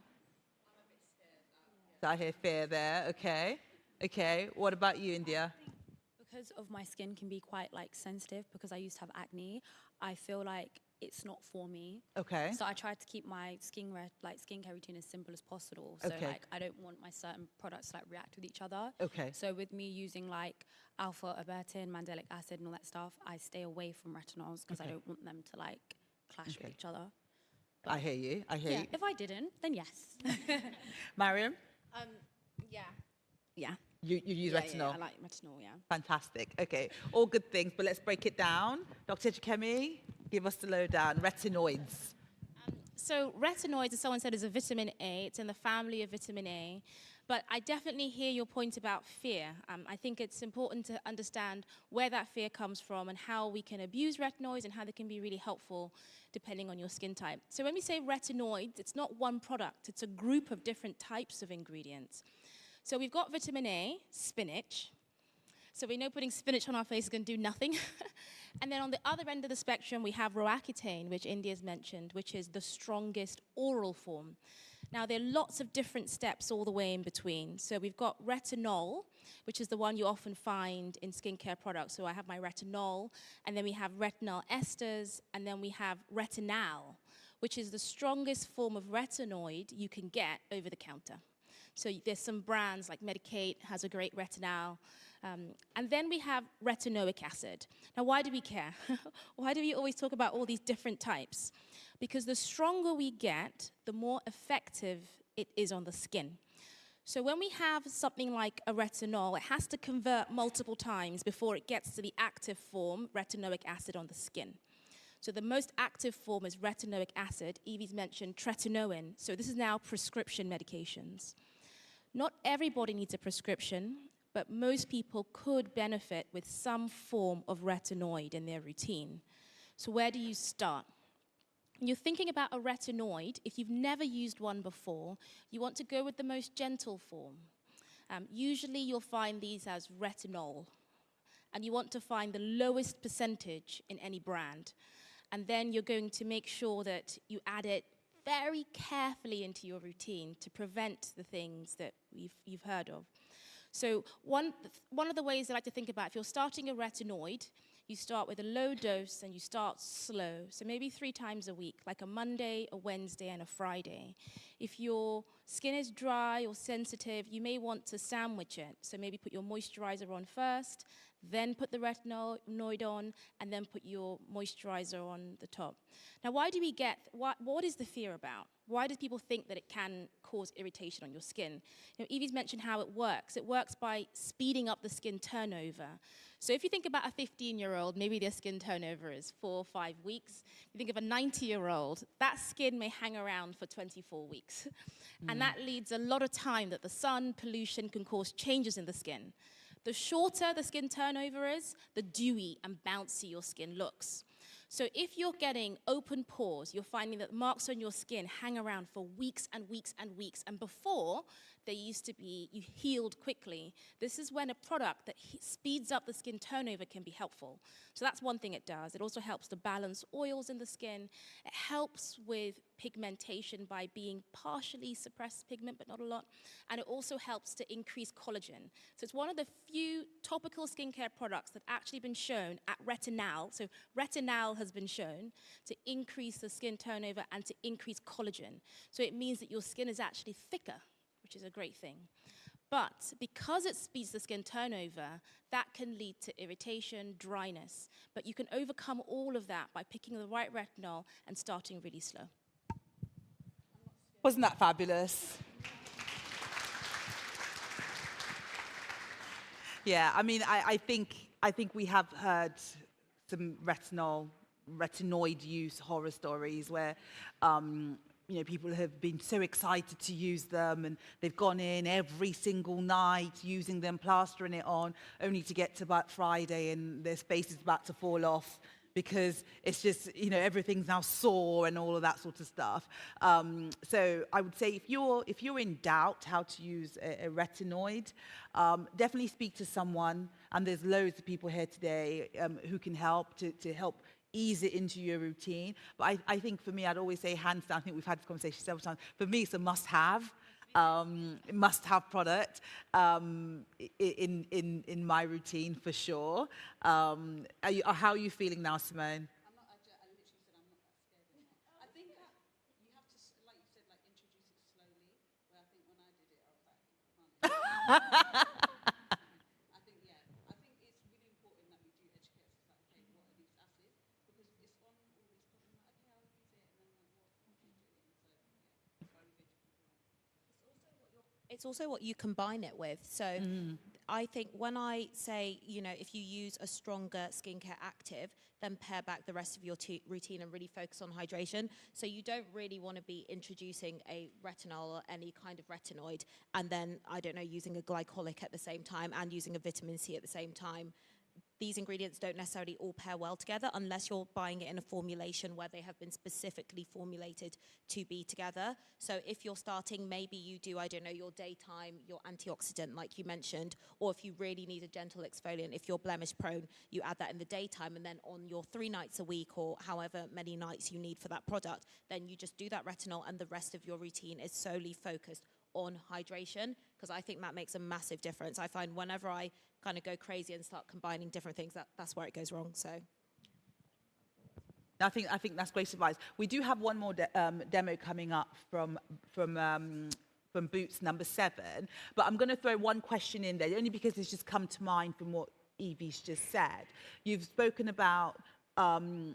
So I hear fear there. Okay. Okay. What about you, Indiyah? Because of my skin can be quite like sensitive because I used to have acne, I feel like it's not for me. Okay. So I try to keep my skincare routine as simple as possible. So Okay. like I don't want my certain products to like react with each other. Okay. So with me using like alpha abertin, mandelic acid and all that stuff, I stay away from retinols because I don't want them to like clash with each other. I hear you. I hear Yeah, you. if I didn't, then yes. Mariam, Yeah. Yeah. you use Yeah, retinol. I like retinol, yeah. Fantastic. Okay. All good things, but let's break it down. Dr. Ejikeme, give us the lowdown. Retinoids. So retinoids, as someone said, is a vitamin A. It's in the family of vitamin A. But I definitely hear your point about fear. I think it's important to understand where that fear comes from and how we can abuse retinoids and how they can be really helpful depending on your skin type. So when we say retinoids, it's not one product. It's a group of different types of ingredients. So we've got vitamin A, spinach. So we know putting spinach on our face is going to do nothing. And then on the other end of the spectrum, we have roaccutane, which Indiyah's mentioned, which is the strongest oral form. Now, there are lots of different steps all the way in between. So we've got retinol, which is the one you often find in skincare products. So I have my retinol, and then we have retinol esters, and then we have retinal, which is the strongest form of retinoid you can get over the counter. So there's some brands like Medicaid has a great retinol. And then we have retinoic acid. Now, why do we care? Why do we always talk about all these different types? Because the stronger we get, the more effective it is on the skin. So when we have something like a retinol, it has to convert multiple times before it gets to the active form, retinoic acid, on the skin. So the most active form is retinoic acid. Evie's mentioned tretinoin. So this is now prescription medications. Not everybody needs a prescription, but most people could benefit with some form of retinoid in their routine. So where do you start? When you're thinking about a retinoid, if you've never used one before, you want to go with the most gentle form. Usually you'll find these as retinol, and you want to find the lowest percentage in any brand. And then you're going to make sure that you add it very carefully into your routine to prevent the things that you've heard of. So one of the ways I like to think about, if you're starting a retinoid, you start with a low dose and you start slow. So maybe 3 times a week, like a Monday, a Wednesday, and a Friday. If your skin is dry or sensitive, you may want to sandwich it. So maybe put your moisturizer on first, then put the retinoid on, and then put your moisturizer on the top. Now, what is the fear about? Why do people think that it can cause irritation on your skin? Evie's mentioned how it works. It works by speeding up the skin turnover. So if you think about a 15-year-old, maybe their skin turnover is 4 or 5 weeks. You think of a 90-year-old, that skin may hang around for 24 weeks. And that leads a lot of time that the sun, pollution can cause changes in the skin. The shorter the skin turnover is, the dewy and bouncy your skin looks. So if you're getting open pores, you're finding that marks on your skin hang around for weeks and weeks and weeks. And before, they used to be, you healed quickly. This is when a product that speeds up the skin turnover can be helpful. So that's one thing it does. It also helps to balance oils in the skin. It helps with pigmentation by being partially suppressed pigment, but not a lot. And it also helps to increase collagen. So it's one of the few topical skincare products that actually been shown at retinal. So retinal has been shown to increase the skin turnover and to increase collagen. So it means that your skin is actually thicker, which is a great thing. But because it speeds the skin turnover, that can lead to irritation, dryness. But you can overcome all of that by picking the right retinol and starting really slow. Wasn't that fabulous? Yeah, I mean, I think we have heard some retinoid use horror stories where people have been so excited to use them and they've gone in every single night using them, plastering it on, only to get to about Friday and their face is about to fall off because it's just, everything's now sore and all of that sort of stuff. So I would say if you're in doubt how to use a retinoid, definitely speak to someone. And there's loads of people here today who can help to help ease it into your routine. But I think for me, I'd always say hands down. I think we've had this conversation several times. For me, it's a must-have. must-have product in my routine for sure. How are you feeling now, Simone? It's also what you combine it with. So I think when I say, you know, if you use a stronger skincare active, then pare back the rest of your routine and really focus on hydration. So you don't really want to be introducing a retinol or any kind of retinoid and then, I don't know, using a glycolic at the same time and using a vitamin C at the same time. These ingredients don't necessarily all pair well together unless you're buying it in a formulation where they have been specifically formulated to be together. So if you're starting, maybe you do, I don't know, your daytime, your antioxidant like you mentioned, or if you really need a gentle exfoliant, if you're blemish prone, you add that in the daytime, and then on your 3 nights a week or however many nights you need for that product, then you just do that retinol and the rest of your routine is solely focused on hydration, because I think that makes a massive difference. I find whenever I kind of go crazy and start combining different things, that's where it goes wrong. So I think that's great advice. We do have one more demo coming up from Boots number 7, but I'm going to throw one question in there only because it's just come to mind from what Evie's just said. You've spoken about so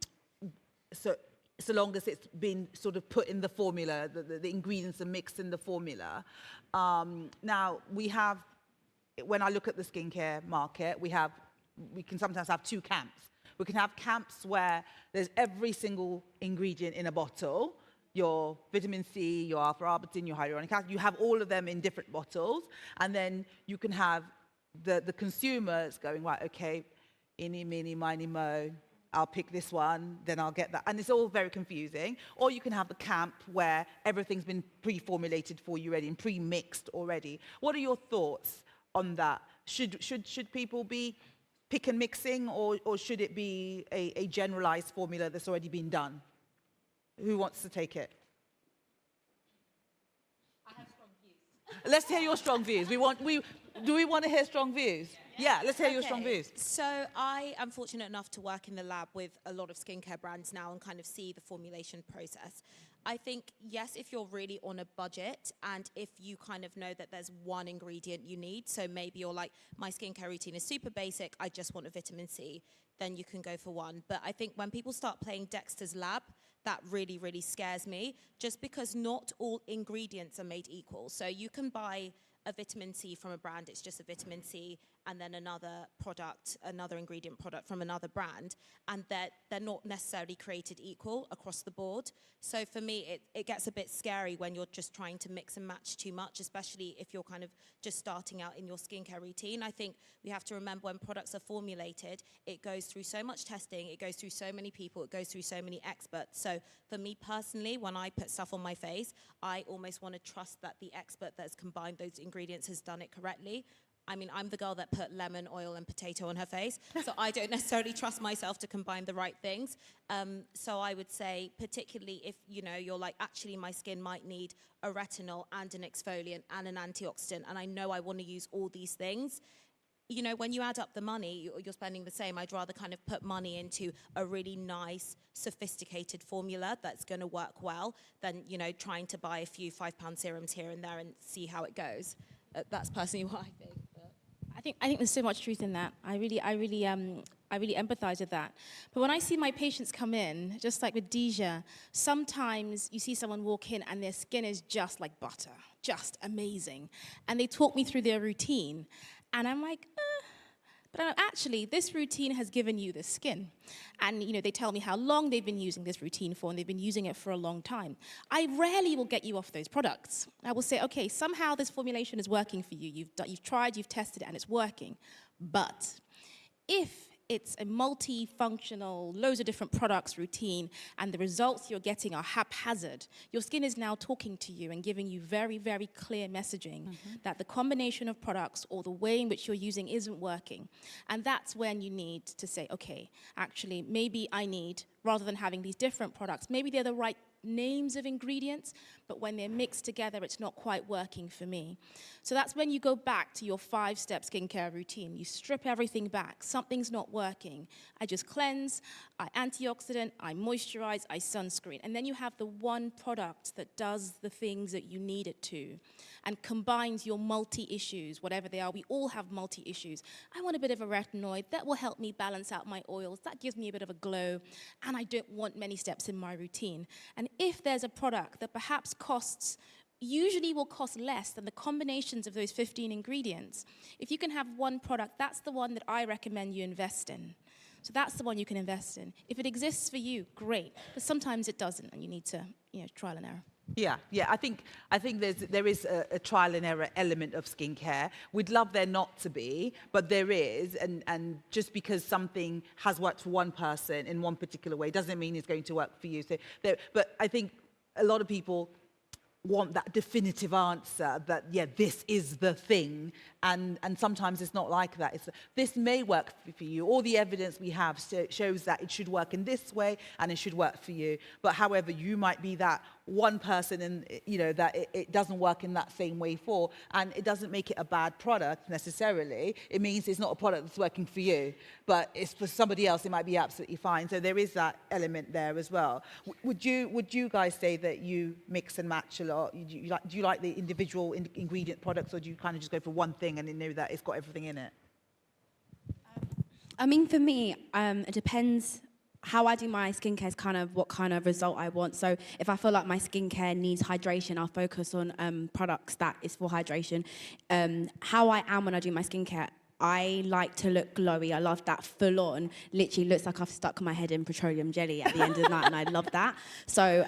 long as it's been sort of put in the formula, the ingredients are mixed in the formula. Now, we have, when I look at the skincare market, we can sometimes have 2 camps. We can have camps where there's every single ingredient in a bottle, your vitamin C, your alpha-arbutin, your hyaluronic acid, you have all of them in different bottles, and then you can have the consumers going, right, okay, eeny, meeny, miny, mo, I'll pick this one, then I'll get that. And it's all very confusing. Or you can have the camp where everything's been pre-formulated for you already and pre-mixed already. What are your thoughts on that? Should people be pick and mixing, or should it be a generalized formula that's already been done? Who wants to take it? I have strong views. Let's hear your strong views. Do we want to hear strong views? Yeah, let's hear your strong views. So I am fortunate enough to work in the lab with a lot of skincare brands now and kind of see the formulation process. I think, yes, if you're really on a budget and if you kind of know that there's one ingredient you need, so maybe you're like, my skincare routine is super basic, I just want a vitamin C, then you can go for one. But I think when people start playing Dexter's Lab, that really, really scares me, just because not all ingredients are made equal. So you can buy a vitamin C from a brand, it's just a vitamin C, and then another product, another ingredient product from another brand, and they're not necessarily created equal across the board. So for me, it gets a bit scary when you're just trying to mix and match too much, especially if you're kind of just starting out in your skincare routine. I think we have to remember when products are formulated, it goes through so much testing, it goes through so many people, it goes through so many experts. So for me personally, when I put stuff on my face, I almost want to trust that the expert that has combined those ingredients has done it correctly. I mean, I'm the girl that put lemon, oil, and potato on her face, so I don't necessarily trust myself to combine the right things. So I would say, particularly if, you know, you're like, actually, my skin might need a retinol and an exfoliant and an antioxidant, and I know I want to use all these things. You know, when you add up the money, you're spending the same. I'd rather kind of put money into a really nice, sophisticated formula that's going to work well than, you know, trying to buy a few £5 serums here and there and see how it goes. That's personally what I think. I think there's so much truth in that. I really empathize with that. But when I see my patients come in, just like with Dija, sometimes you see someone walk in and their skin is just like butter, just amazing. And they talk me through their routine. And I'm like, but actually, this routine has given you this skin. And, you know, they tell me how long they've been using this routine for, and they've been using it for a long time. I rarely will get you off those products. I will say, okay, somehow this formulation is working for you. You've tried, you've tested it, and it's working. But if it's a multifunctional, loads of different products routine, and the results you're getting are haphazard, your skin is now talking to you and giving you very, very clear messaging that the combination of products or the way in which you're using isn't working. And that's when you need to say, okay, actually, maybe I need rather than having these different products. Maybe they're the right names of ingredients, but when they're mixed together, it's not quite working for me. So that's when you go back to your 5-step skincare routine. You strip everything back. Something's not working. I just cleanse, I antioxidant, I moisturize, I sunscreen. And then you have the one product that does the things that you need it to and combines your multi-issues, whatever they are. We all have multi-issues. I want a bit of a retinoid. That will help me balance out my oils. That gives me a bit of a glow. And I don't want many steps in my routine. And if there's a product that perhaps usually will cost less than the combinations of those 15 ingredients, if you can have one product, that's the one that I recommend you invest in. So that's the one you can invest in. If it exists for you, great. But sometimes it doesn't, and you need to, trial and error. Yeah. I think there is a trial and error element of skincare. We'd love there not to be, but there is. And just because something has worked for one person in one particular way doesn't mean it's going to work for you. But I think a lot of people want that definitive answer that, yeah, this is the thing. And sometimes it's not like that. This may work for you. All the evidence we have shows that it should work in this way and it should work for you. But however, you might be that one person and that it doesn't work in that same way for, and it doesn't make it a bad product necessarily. It means it's not a product that's working for you, but it's for somebody else, it might be absolutely fine. So there is that element there as well. Would you guys say that you mix and match a lot? Do you like the individual ingredient products, or do you kind of just go for one thing and you know that it's got everything in it? I mean, for me, it depends. How I do my skincare is kind of what kind of result I want. So if I feel like my skincare needs hydration, I'll focus on products that is for hydration. How I am when I do my skincare, I like to look glowy. I love that full on. Literally looks like I've stuck my head in petroleum jelly at the end of the night, and I love that. So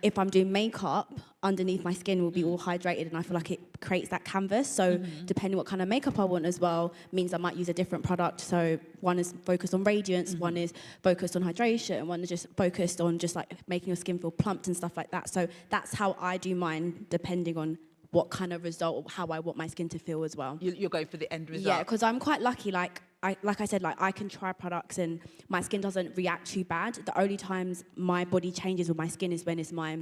if I'm doing makeup, underneath my skin will be all hydrated, and I feel like it creates that canvas. So depending what kind of makeup I want as well, means I might use a different product. So one is focused on radiance, one is focused on hydration, and one is just focused on just like making your skin feel plumped and stuff like that. So that's how I do mine, depending on what kind of result, how I want my skin to feel as well. You're going for the end result. Yeah, because I'm quite lucky. Like I said, I can try products and my skin doesn't react too bad. The only times my body changes with my skin is when it's my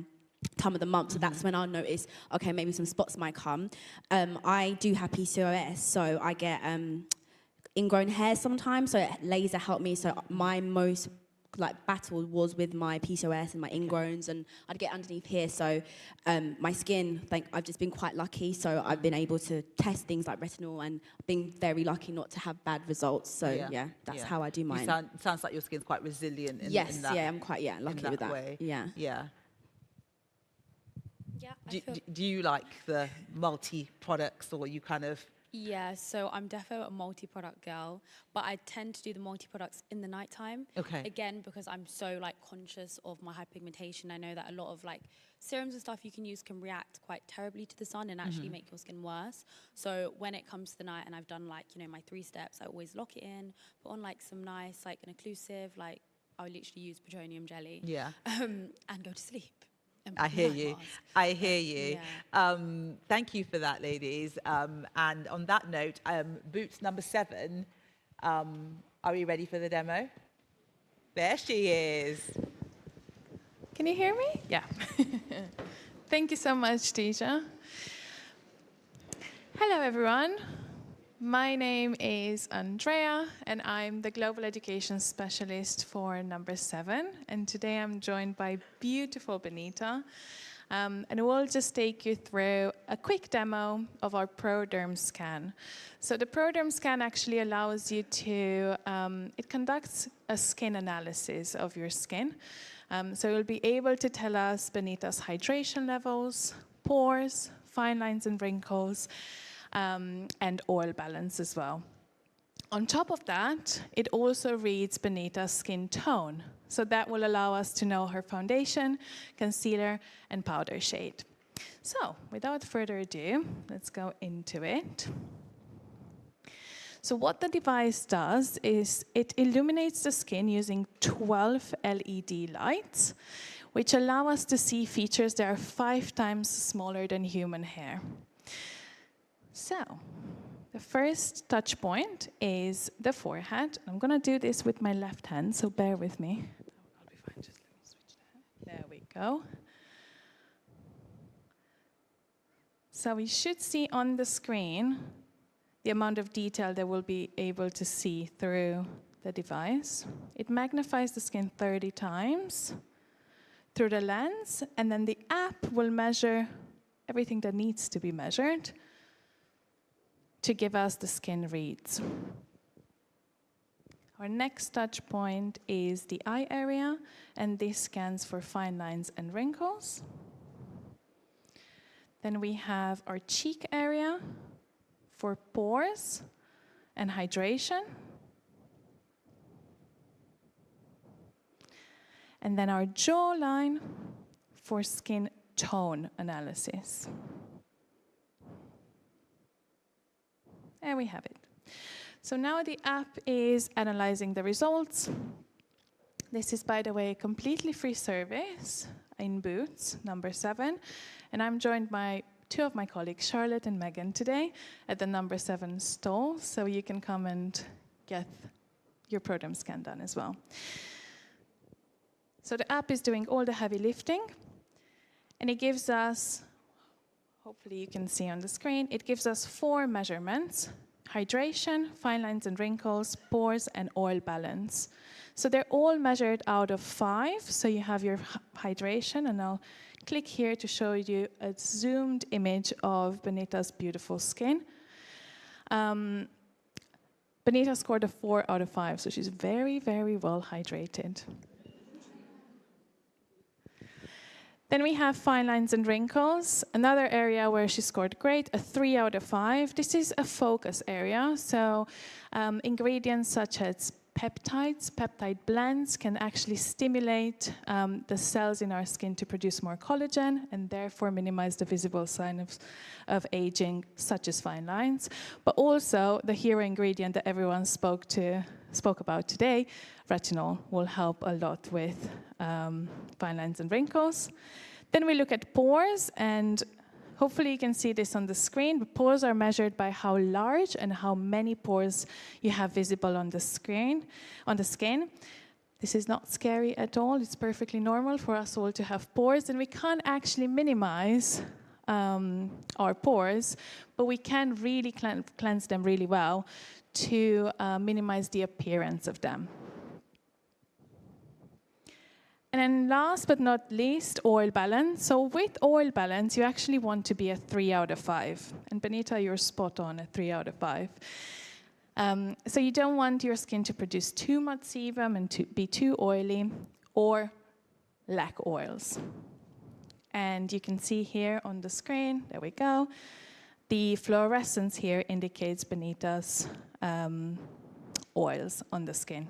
time of the month. So that's when I'll notice, okay, maybe some spots might come. I do have PCOS, so I get ingrown hair sometimes. So laser helped me. So my most battle was with my PCOS and my ingrowns, and I'd get underneath here. So my skin, I've just been quite lucky. So I've been able to test things like retinol, and been very lucky not to have bad results. So that's how I do mine. Sounds like your skin's quite resilient in that. Yeah, I'm quite lucky with that way. Yeah. Do you like the multi-products, or you kind of... Yeah, so I'm definitely a multi-product girl, but I tend to do the multi-products in the nighttime. Okay. Again, because I'm so conscious of my hyperpigmentation. I know that a lot of serums and stuff you can use can react quite terribly to the sun and actually make your skin worse. So when it comes to the night and I've done my 3 steps, I always lock it in, put on some nice an occlusive, I would literally use petroleum jelly. Yeah. And go to sleep. I hear you. Yeah. Thank you for that, ladies. And on that note, Boots number 7, are we ready for the demo? There she is. Can you hear me? Yeah. Thank you so much, Dija. Hello, everyone. My name is Andrea, and I'm the Global Education Specialist for number 7. And today I'm joined by beautiful Benita. And we'll just take you through a quick demo of our ProDerm scan. So the ProDerm scan actually allows you to, it conducts a skin analysis of your skin. So you'll be able to tell us Benita's hydration levels, pores, fine lines and wrinkles, and oil balance as well. On top of that, it also reads Benita's skin tone. So that will allow us to know her foundation, concealer, and powder shade. So without further ado, let's go into it. So what the device does is it illuminates the skin using 12 LED lights, which allow us to see features that are 5 times smaller than human hair. So, the first touch point is the forehead. I'm going to do this with my left hand, so bear with me. I'll be fine. we go. So we should see on the screen the amount of detail that we'll be able to see through the device. It magnifies the skin 30 times through the lens, and then the app will measure everything that needs to be measured to give us the skin reads. Our next touch point is the eye area, and this scans for fine lines and wrinkles. Then we have our cheek area for pores and hydration. And then our jawline for skin tone analysis. There we have it. So now the app is analyzing the results. This is, by the way, a completely free service in Boots, number 7. And I'm joined by 2 of my colleagues, Charlotte and Megan, today at the number 7 stall. So you can come and get your program scan done as well. So the app is doing all the heavy lifting. And it gives us, hopefully you can see on the screen, it gives us 4 measurements: hydration, fine lines and wrinkles, pores, and oil balance. So they're all measured out of 5. So you have your hydration, and I'll click here to show you a zoomed image of Benita's beautiful skin. Benita scored a 4 out of 5, so she's very, very well hydrated. Then we have fine lines and wrinkles, another area where she scored great, a 3 out of 5. This is a focus area, so ingredients such as peptides, peptide blends can actually stimulate the cells in our skin to produce more collagen and therefore minimize the visible signs of aging, such as fine lines. But also the hero ingredient that everyone spoke about today, retinol, will help a lot with fine lines and wrinkles. Then we look at pores, and hopefully you can see this on the screen. Pores are measured by how large and how many pores you have visible on the screen, on the skin. This is not scary at all. It's perfectly normal for us all to have pores, and we can't actually minimize our pores, but we can really cleanse them really well to minimize the appearance of them. And then last but not least, oil balance. So with oil balance, you actually want to be a 3 out of 5. And Benita, you're spot on, a 3 out of 5. So you don't want your skin to produce too much sebum and to be too oily or lack oils. And you can see here on the screen, there we go, the fluorescence here indicates Benita's oils on the skin.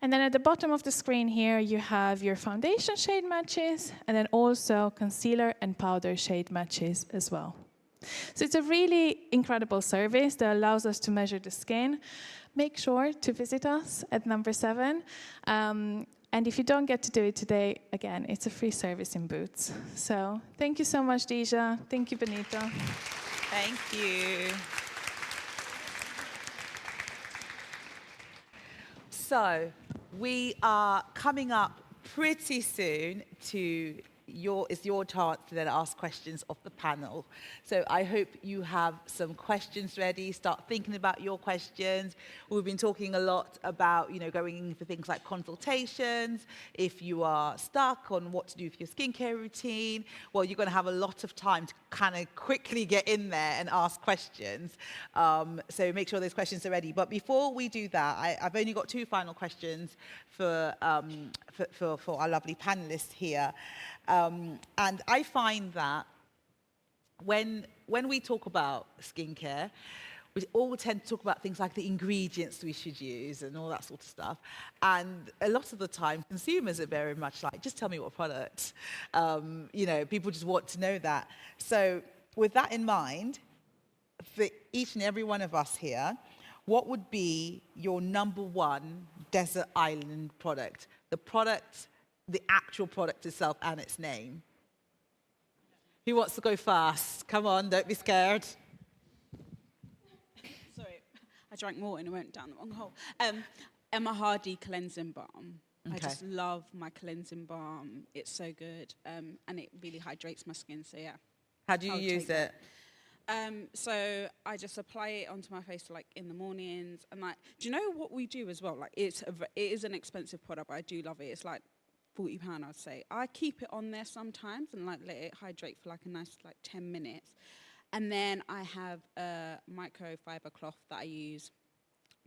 And then at the bottom of the screen here, you have your foundation shade matches, and then also concealer and powder shade matches as well. So it's a really incredible service that allows us to measure the skin. Make sure to visit us at number 7. And if you don't get to do it today, again, it's a free service in Boots. So thank you so much, Dija. Thank you, Benita. Thank you. So we are coming up pretty soon to it's your chance to then ask questions of the panel. So I hope you have some questions ready. Start thinking about your questions. We've been talking a lot about, going in for things like consultations. If you are stuck on what to do for your skincare routine, well, you're going to have a lot of time to kind of quickly get in there and ask questions. So make sure those questions are ready. But before we do that, I've only got 2 final questions for our lovely panelists here. And I find that when we talk about skincare, we all tend to talk about things like the ingredients we should use and all that sort of stuff. And a lot of the time, consumers are very much like, just tell me what product. People just want to know that. So with that in mind, for each and every one of us here, what would be your number 1 desert island product? The actual product itself and its name. Who wants to go first? Come on, don't be scared. Sorry, I drank more and it went down the wrong hole. Emma Hardy Cleansing Balm. I Okay. just love my cleansing balm. It's so good, and it really hydrates my skin. So yeah. How do you I'll use take that. it? So I just apply it onto my face like in the mornings, and like, do you know what we do as well? Like, it is an expensive product, but I do love it. It's like £40, I'd say. I keep it on there sometimes and like let it hydrate for like a nice like 10 minutes, and then I have a microfiber cloth that I use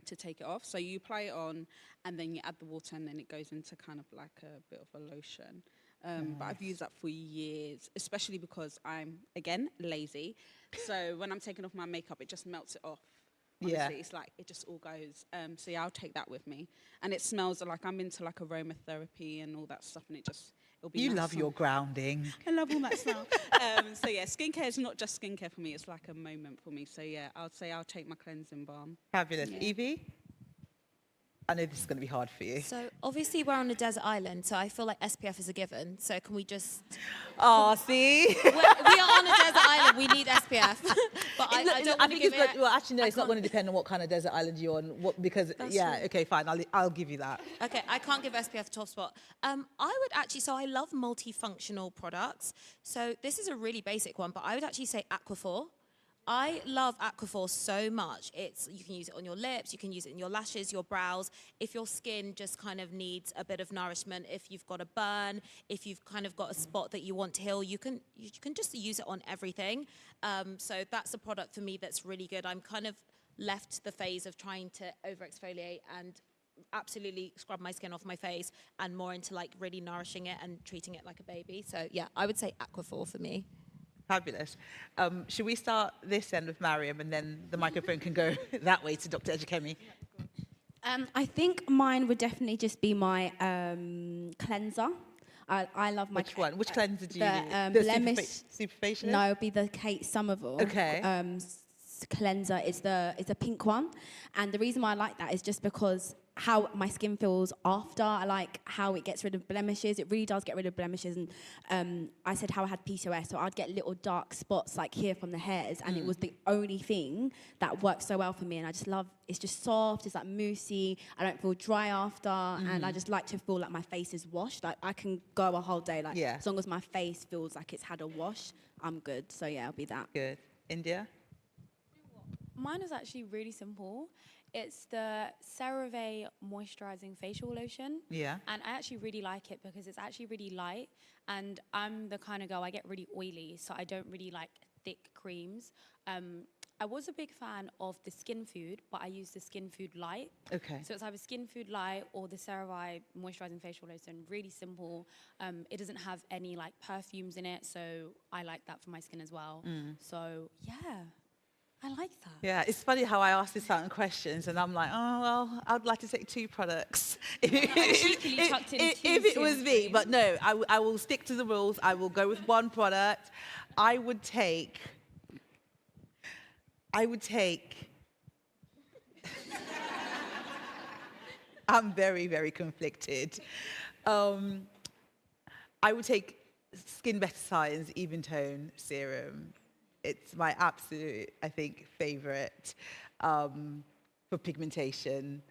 to take it off. So you apply it on, and then you add the water, and then it goes into kind of like a bit of a lotion. But I've used that for years, especially because I'm, again, lazy. So when I'm taking off my makeup, it just melts it off. Honestly, Yeah. it's like, it just all goes. So yeah, I'll take that with me. And it smells like, I'm into like aromatherapy and all that stuff, and it'll be You nice love on- your grounding. I love all that stuff. So yeah, skincare is not just skincare for me, it's like a moment for me. So yeah, I'd say I'll take my cleansing balm. Fabulous. Yeah. Evie? I know this is going to be hard for you. So obviously we're on a desert island, so I feel like SPF is a given. So can we just... Oh, see? we are on a desert island, we need SPF. But I don't want to think give it's it... well, actually, no, I it's not can't- going to depend on what kind of desert island you're on. Because, That's yeah, true. okay, fine. I'll give you that. Okay, I can't give SPF a top spot. I would actually, so I love multifunctional products. So this is a really basic one, but I would actually say Aquaphor. I love Aquaphor so much. You can use it on your lips, you can use it in your lashes, your brows. If your skin just kind of needs a bit of nourishment, if you've got a burn, if you've kind of got a spot that you want to heal, you can just use it on everything. So that's a product for me that's really good. I'm kind of left the phase of trying to over exfoliate and absolutely scrub my skin off my face, and more into like really nourishing it and treating it like a baby. So yeah, I would say Aquaphor for me. Fabulous. Should we start this end with Mariam, and then the microphone can go that way to Dr. Ejikeme? I think mine would definitely just be my cleanser. I love my... Which one? Which cleanser do you the, use? The blemish... superfacialist? No, it'd be the Kate Somerville. Okay. Cleanser. It's a pink one, and the reason why I like that is just because how my skin feels after. I like how it gets rid of blemishes. It really does get rid of blemishes. And I said how I had PCOS, so I'd get little dark spots like here from the hairs, and it was the only thing that worked so well for me. And I just love, it's just soft, it's like moussey, I don't feel dry after, and I just like to feel like my face is washed. Like I can go a whole day, like as long as my face feels like it's had a wash, I'm good. So yeah, it'll be that. Good. Indiyah? Mine is actually really simple. It's the CeraVe moisturizing facial lotion. Yeah. And I actually really like it because it's actually really light. And I'm the kind of girl, I get really oily, so I don't really like thick creams. I was a big fan of the Skin Food, but I use the Skin Food Light. Okay. So it's either Skin Food Light or the CeraVe moisturizing facial lotion. Really simple. It doesn't have any like perfumes in it, so I like that for my skin as well. So yeah. I like that. Yeah, it's funny how I ask these certain questions, and I'm like, oh, well, I'd like to take 2 products. cheekily chucked in two if it was skin me, creams. but no, I will stick to the rules. I will go with 1 product. I would take, I'm very, very conflicted. I would take Skin Better Science Even Tone Serum. It's my absolute, I think, favorite for pigmentation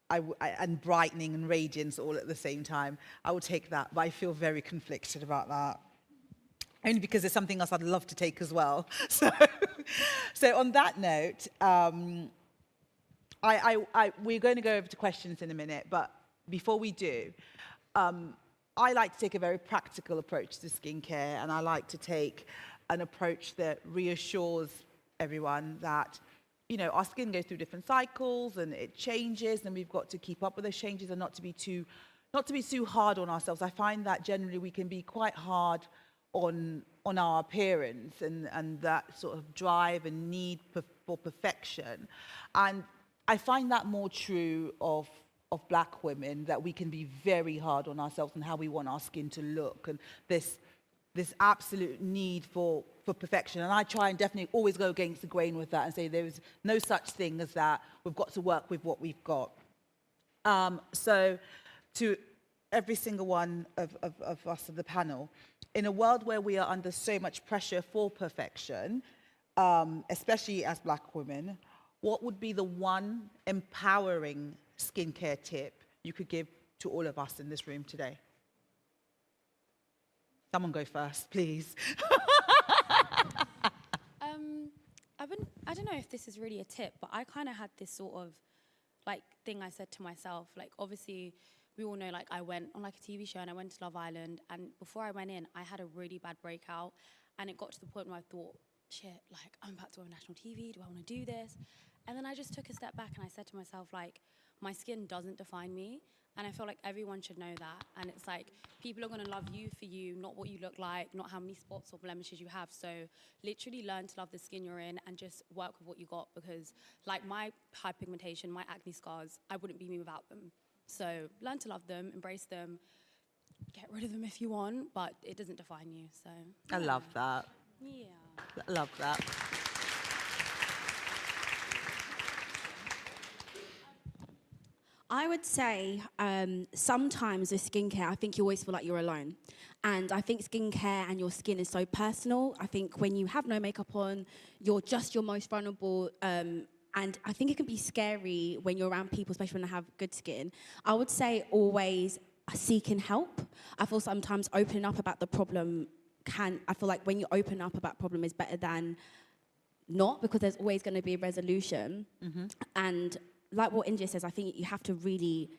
and brightening and radiance all at the same time. I would take that, but I feel very conflicted about that. Only because there's something else I'd love to take as well. So on that note, we're going to go over to questions in a minute, but before we do, I like to take a very practical approach to skincare, and I like to take an approach that reassures everyone that, you know, our skin goes through different cycles and it changes, and we've got to keep up with those changes and not to be too hard on ourselves. I find that generally we can be quite hard on our appearance and that sort of drive and need for perfection. And I find that more true of black women, that we can be very hard on ourselves and how we want our skin to look, and this absolute need for perfection. And I try and definitely always go against the grain with that and say there is no such thing as that. We've got to work with what we've got. So to every single one of us on the panel, in a world where we are under so much pressure for perfection, especially as black women, what would be the one empowering skincare tip you could give to all of us in this room today? Someone go first, please. I don't know if this is really a tip, but I kind of had this sort of like thing I said to myself. Like, obviously, we all know, like, I went on like a TV show and I went to Love Island, and before I went in, I had a really bad breakout, and it got to the point where I thought, shit, like, I'm about to go on national TV. Do I want to do this? And then I just took a step back and I said to myself, like, my skin doesn't define me. And I feel like everyone should know that. And it's like, people are going to love you for you, not what you look like, not how many spots or blemishes you have. So literally learn to love the skin you're in and just work with what you got, because like my hyperpigmentation, my acne scars, I wouldn't be me without them. So learn to love them, embrace them, get rid of them if you want, but it doesn't define you. So I love that. yeah. I love that. I would say sometimes with skincare, I think you always feel like you're alone. And I think skincare and your skin is so personal. I think when you have no makeup on, you're just your most vulnerable. And I think it can be scary when you're around people, especially when they have good skin. I would say always seeking help. I feel sometimes opening up about the problem I feel like when you open up about problem is better than not, because there's always going to be a resolution. Mm-hmm. And like what Indiyah says, I think you have to really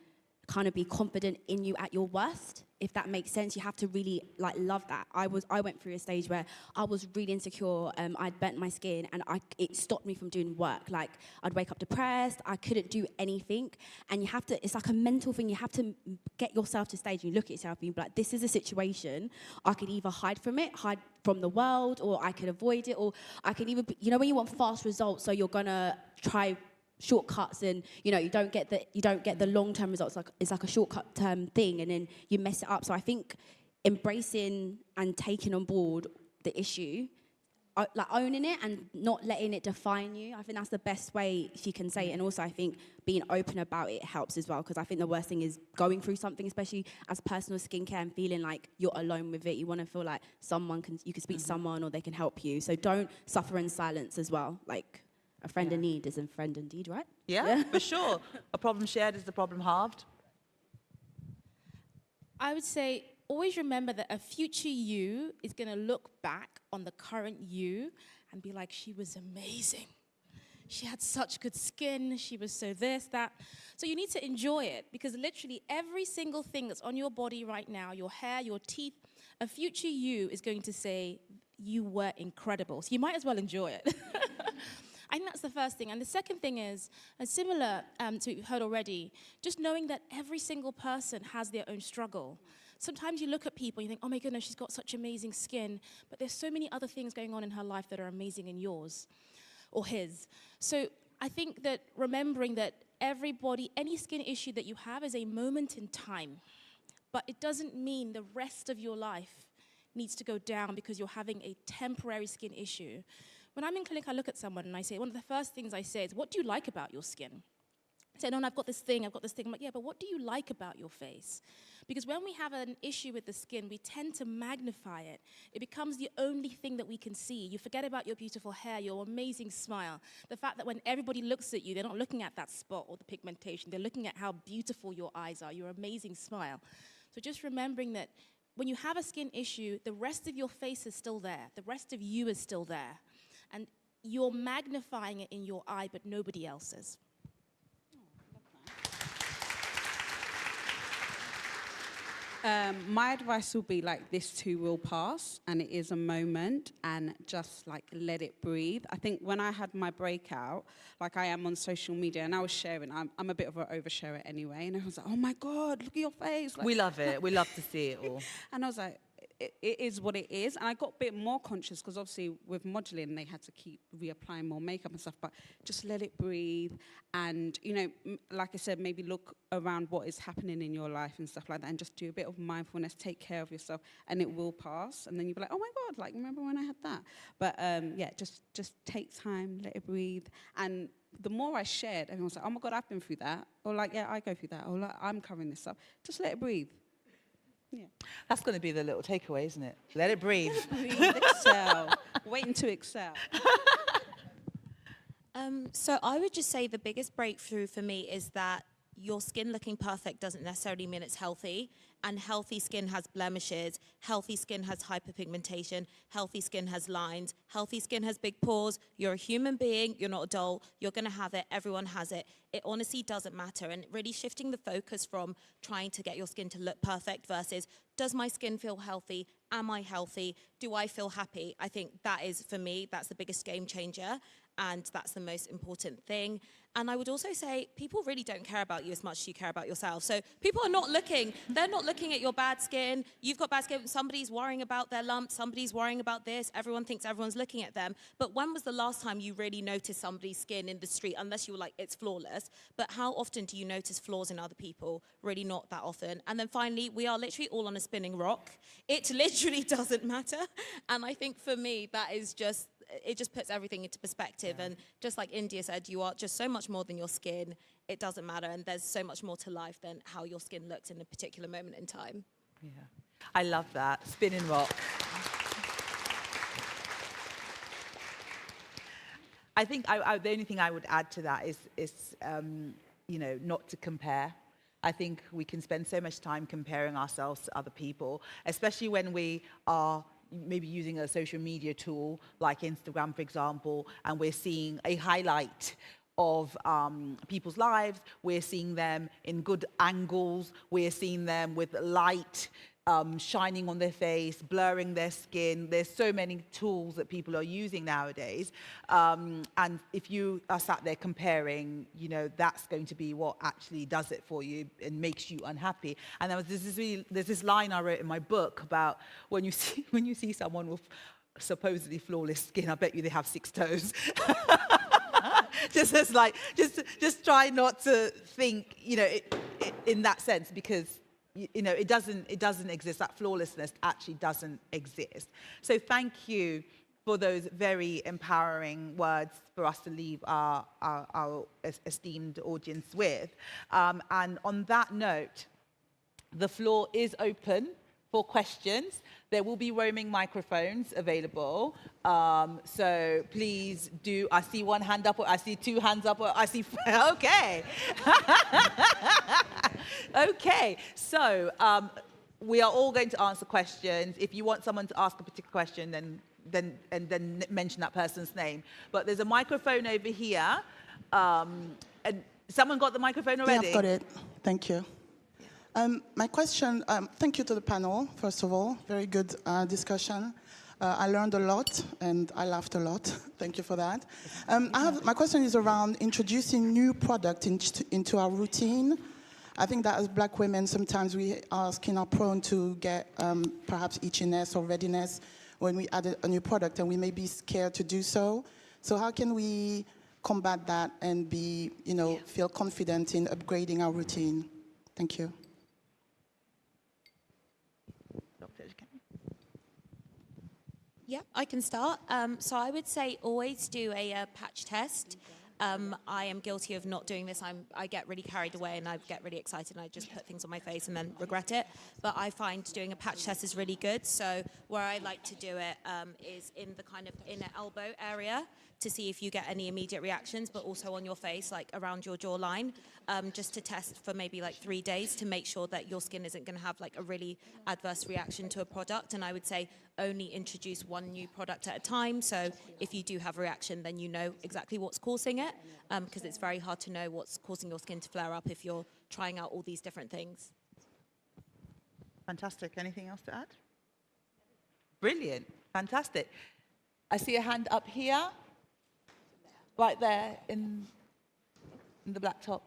kind of be confident in you at your worst, if that makes sense. You have to really like love that. I went through a stage where I was really insecure. I'd burnt my skin, and it stopped me from doing work. Like, I'd wake up depressed. I couldn't do anything. And you have to, it's like a mental thing. You have to get yourself to stage, and you look at yourself and you be like, this is a situation. I could either hide from it, hide from the world, or I could avoid it, or I could even, you know, when you want fast results, so you're gonna try shortcuts, and you know you don't get the long-term results. Like, it's like a shortcut term thing, and then you mess it up. So I think embracing and taking on board the issue, like owning it and not letting it define you, I think that's the best way if you can say it. And also I think being open about it helps as well, because I think the worst thing is going through something, especially as personal skincare, and feeling like you're alone with it. You want to feel like you can speak to someone, or they can help you. So don't suffer in silence as well. Like, a friend in need is a friend indeed, right? Yeah, for sure. A problem shared is the problem halved. I would say always remember that a future you is going to look back on the current you and be like, she was amazing. She had such good skin. She was so this, that. So you need to enjoy it, because literally every single thing that's on your body right now, your hair, your teeth, a future you is going to say, you were incredible. So you might as well enjoy it. I think that's the first thing. And the second thing is, similar to what you've heard already, just knowing that every single person has their own struggle. Sometimes you look at people and you think, oh my goodness, she's got such amazing skin, but there's so many other things going on in her life that are amazing in yours or his. So I think that remembering that everybody, any skin issue that you have is a moment in time, but it doesn't mean the rest of your life needs to go down because you're having a temporary skin issue. When I'm in clinic, I look at someone and I say, one of the first things I say is, what do you like about your skin? I say, no, I've got this thing. I'm like, yeah, but what do you like about your face? Because when we have an issue with the skin, we tend to magnify it. It becomes the only thing that we can see. You forget about your beautiful hair, your amazing smile. The fact that when everybody looks at you, they're not looking at that spot or the pigmentation. They're looking at how beautiful your eyes are, your amazing smile. So just remembering that when you have a skin issue, the rest of your face is still there. The rest of you is still there. And you're magnifying it in your eye, but nobody else's. My advice will be like, this too will pass, and it is a moment, and just like let it breathe. I think when I had my breakout, like I am on social media, and I was sharing, I'm a bit of an oversharer anyway, and I was like, oh my God, look at your face. Like, We love it. We love to see it all. and I was like, it is what it is. And I got a bit more conscious, because obviously with modelling, they had to keep reapplying more makeup and stuff, but just let it breathe. And, you know, like I said, maybe look around what is happening in your life and stuff like that, and just do a bit of mindfulness, take care of yourself, and it will pass. And then you'll be like, oh my God, like, remember when I had that? But yeah, just take time, let it breathe. And the more I shared, everyone's like, oh my God, I've been through that. Or like, yeah, I go through that. Or like, I'm covering this up. Just let it breathe. Yeah. That's going to be the little takeaway, isn't it? Let it breathe. Breathe, excel. Waiting to excel. So I would just say the biggest breakthrough for me is that your skin looking perfect doesn't necessarily mean it's healthy. And healthy skin has blemishes. Healthy skin has hyperpigmentation. Healthy skin has lines. Healthy skin has big pores. You're a human being. You're not a doll. You're going to have it. Everyone has it. It honestly doesn't matter. And really shifting the focus from trying to get your skin to look perfect versus, does my skin feel healthy? Am I healthy? Do I feel happy? I think that is, for me, that's the biggest game changer. And that's the most important thing. And I would also say people really don't care about you as much as you care about yourself. So people are not looking, they're not looking at your bad skin. You've got bad skin, somebody's worrying about their lumps, somebody's worrying about this. Everyone thinks everyone's looking at them. But when was the last time you really noticed somebody's skin in the street, unless you were like, it's flawless? But how often do you notice flaws in other people? Really not that often. And then finally, we are literally all on a spinning rock. It literally doesn't matter. And I think for me, that is just, it just puts everything into perspective. And just like Indiyah said, you are just so much more than your skin. It doesn't matter. And there's so much more to life than how your skin looks in a particular moment in time. Yeah, I love that. Spinning rock. I think the only thing I would add to that is you know, not to compare. I think we can spend so much time comparing ourselves to other people, especially when we are maybe using a social media tool like Instagram, for example, and we're seeing a highlight of people's lives. We're seeing them in good angles. We're seeing them with light shining on their face, blurring their skin. There's so many tools that people are using nowadays. And if you are sat there comparing, you know, that's going to be what actually does it for you and makes you unhappy. And there's this line I wrote in my book about when you see someone with supposedly flawless skin, I bet you they have 6 toes. just try not to think, you know, in that sense, because you know, it doesn't exist. That flawlessness actually doesn't exist. So thank you for those very empowering words for us to leave our esteemed audience with. And on that note, the floor is open for questions. There will be roaming microphones available. So please do. I see one hand up, or I see 2 hands up, or I see, okay. Okay, so we are all going to answer questions. If you want someone to ask a particular question, then mention that person's name. But there's a microphone over here. And someone got the microphone already? Yeah, I've got it. Thank you. My question, thank you to the panel, first of all. Very good discussion. I learned a lot and I laughed a lot. Thank you for that. My question is around introducing new product into our routine. I think that as Black women, sometimes our skin are prone to get perhaps itchiness or readiness when we add a new product, and we may be scared to do so. So how can we combat that and be, you know, feel confident in upgrading our routine? Thank you. Dr. Ejikeme? Yeah, I can start. So I would say always do a patch test. I am guilty of not doing this. I get really carried away and I get really excited and I just put things on my face and then regret it. But I find doing a patch test is really good. So where I like to do it is in the kind of inner elbow area to see if you get any immediate reactions, but also on your face, like around your jawline, just to test for maybe like 3 days to make sure that your skin isn't going to have like a really adverse reaction to a product. And I would say only introduce 1 new product at a time. So if you do have a reaction, then you know exactly what's causing it, because it's very hard to know what's causing your skin to flare up if you're trying out all these different things. Fantastic. Anything else to add? Brilliant. Fantastic. I see a hand up here. Right there in the black top.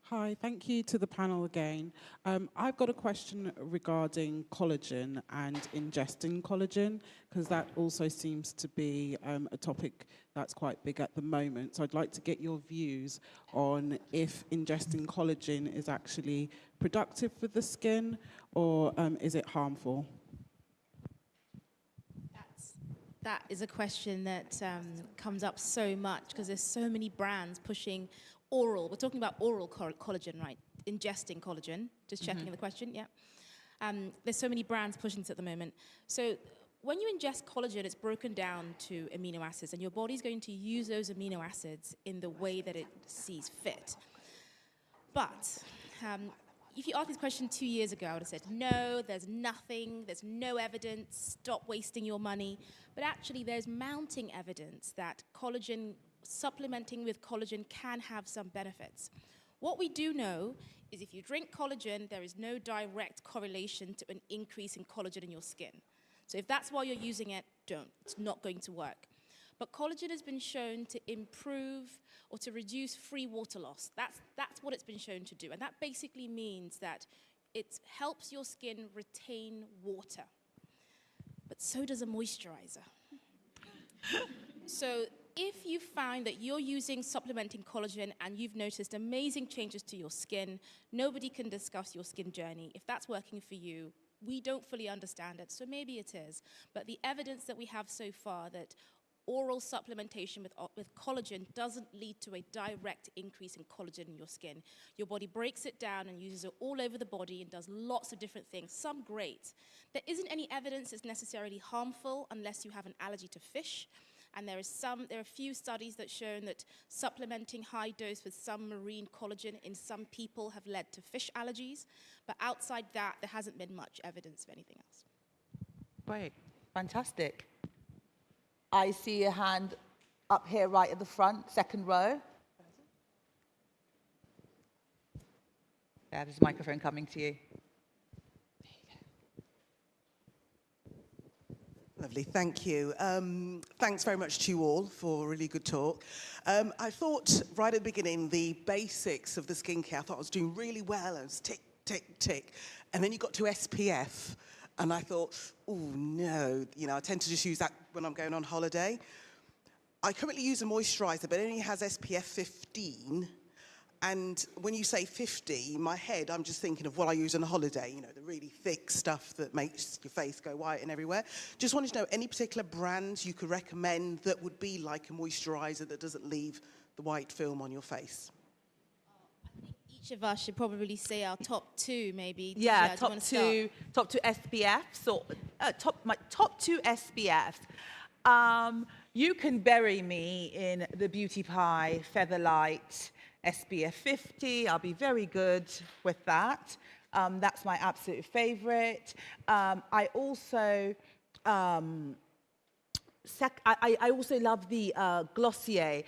Hi, thank you to the panel again. I've got a question regarding collagen and ingesting collagen, because that also seems to be a topic that's quite big at the moment. So I'd like to get your views on if ingesting collagen is actually productive for the skin, or is it harmful? That is a question that comes up so much because there's so many brands pushing oral. We're talking about oral collagen, right? Ingesting collagen. Just checking the question, yeah. There's so many brands pushing this at the moment. So when you ingest collagen, it's broken down to amino acids, and your body's going to use those amino acids in the way that it sees fit. But if you asked this question 2 years ago, I would have said, no, there's nothing, there's no evidence, stop wasting your money. But actually, there's mounting evidence that collagen, supplementing with collagen can have some benefits. What we do know is if you drink collagen, there is no direct correlation to an increase in collagen in your skin. So if that's why you're using it, don't. It's not going to work. But collagen has been shown to improve or to reduce free water loss. That's what it's been shown to do. And that basically means that it helps your skin retain water. But so does a moisturizer. So if you find that you're using supplementing collagen and you've noticed amazing changes to your skin, nobody can discuss your skin journey. If that's working for you, we don't fully understand it, so maybe it is. But the evidence that we have so far that oral supplementation with collagen doesn't lead to a direct increase in collagen in your skin. Your body breaks it down and uses it all over the body and does lots of different things, some great. There isn't any evidence it's necessarily harmful unless you have an allergy to fish. And there are a few studies that show that supplementing high dose with some marine collagen in some people have led to fish allergies. But outside that, there hasn't been much evidence of anything else. Great, fantastic. I see a hand up here right at the front, second row. Yeah, there's a microphone coming to you. Lovely, thank you. Thanks very much to you all for a really good talk. I thought right at the beginning, the basics of the skincare, I thought I was doing really well. I was tick, tick, tick. And then you got to SPF, and I thought, oh no, I tend to just use that when I'm going on holiday. I currently use a moisturizer, but it only has SPF 15. And when you say 50, in my head, I'm just thinking of what I use on a holiday, the really thick stuff that makes your face go white and everywhere. Just wanted to know any particular brands you could recommend that would be like a moisturizer that doesn't leave the white film on your face. I think each of us should probably say our top two, maybe. Yeah, Dija, top two SPFs, or my top two SPFs. You can bury me in the Beauty Pie Featherlight SPF 50. I'll be very good with that. That's my absolute favorite. I also love the Glossier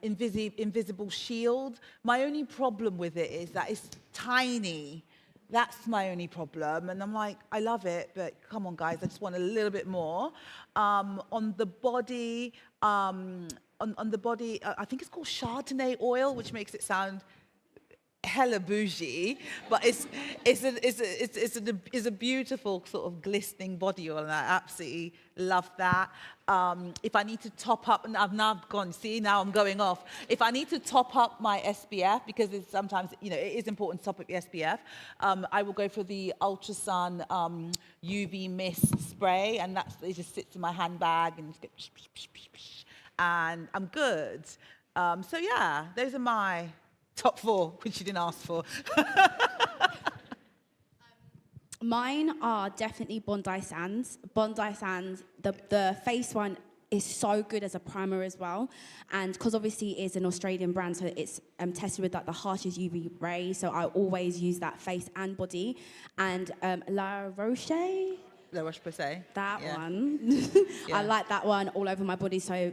Invisible Shield. My only problem with it is that it's tiny. That's my only problem. And I'm like, I love it, but come on, guys, I just want a little bit more. On the body, I think it's called Chardonnay oil, which makes it sound hella bougie, but it's a beautiful sort of glistening body oil, and I absolutely love that. If I need to top up, and I've now gone, see, now I'm going off. If I need to top up my SPF, because it's sometimes, it is important to top up your SPF, I will go for the Ultrasun UV mist spray, and it just sits in my handbag, and and I'm good. So yeah, those are my top four, which you didn't ask for. Mine are definitely Bondi Sands. Bondi Sands, the face one is so good as a primer as well. And because obviously it's an Australian brand, so it's tested with like the harshest UV rays. So I always use that face and body. And La Roche-Posay, that one. Yeah. I like that one all over my body. So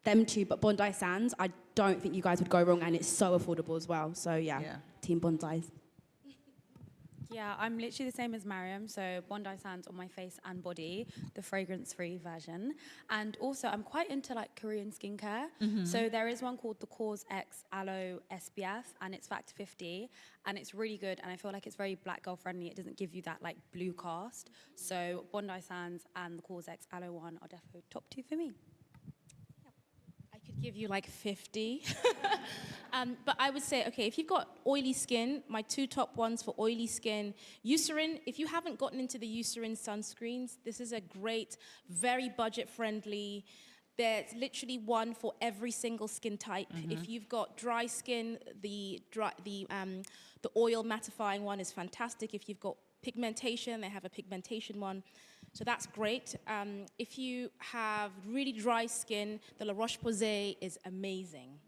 them two, but Bondi Sands, I don't think you guys would go wrong, and it's so affordable as well. So yeah. Team Bondi's. Yeah, I'm literally the same as Mariam. So Bondi Sands on my face and body, the fragrance-free version. And also, I'm quite into like Korean skincare. Mm-hmm. So there is one called the Cause X Aloe SPF, and it's Factor 50, and it's really good. And I feel like it's very black girl friendly. It doesn't give you that like blue cast. So Bondi Sands and the Cause X Aloe one are definitely top two for me. Give you like 50. But I would say, okay, if you've got oily skin, my two top ones for oily skin, Eucerin. If you haven't gotten into the Eucerin sunscreens, this is a great, very budget-friendly. There's literally one for every single skin type. Mm-hmm. If you've got dry skin, the oil mattifying one is fantastic. If you've got pigmentation, they have a pigmentation one. So that's great. If you have really dry skin, the La Roche-Posay is amazing.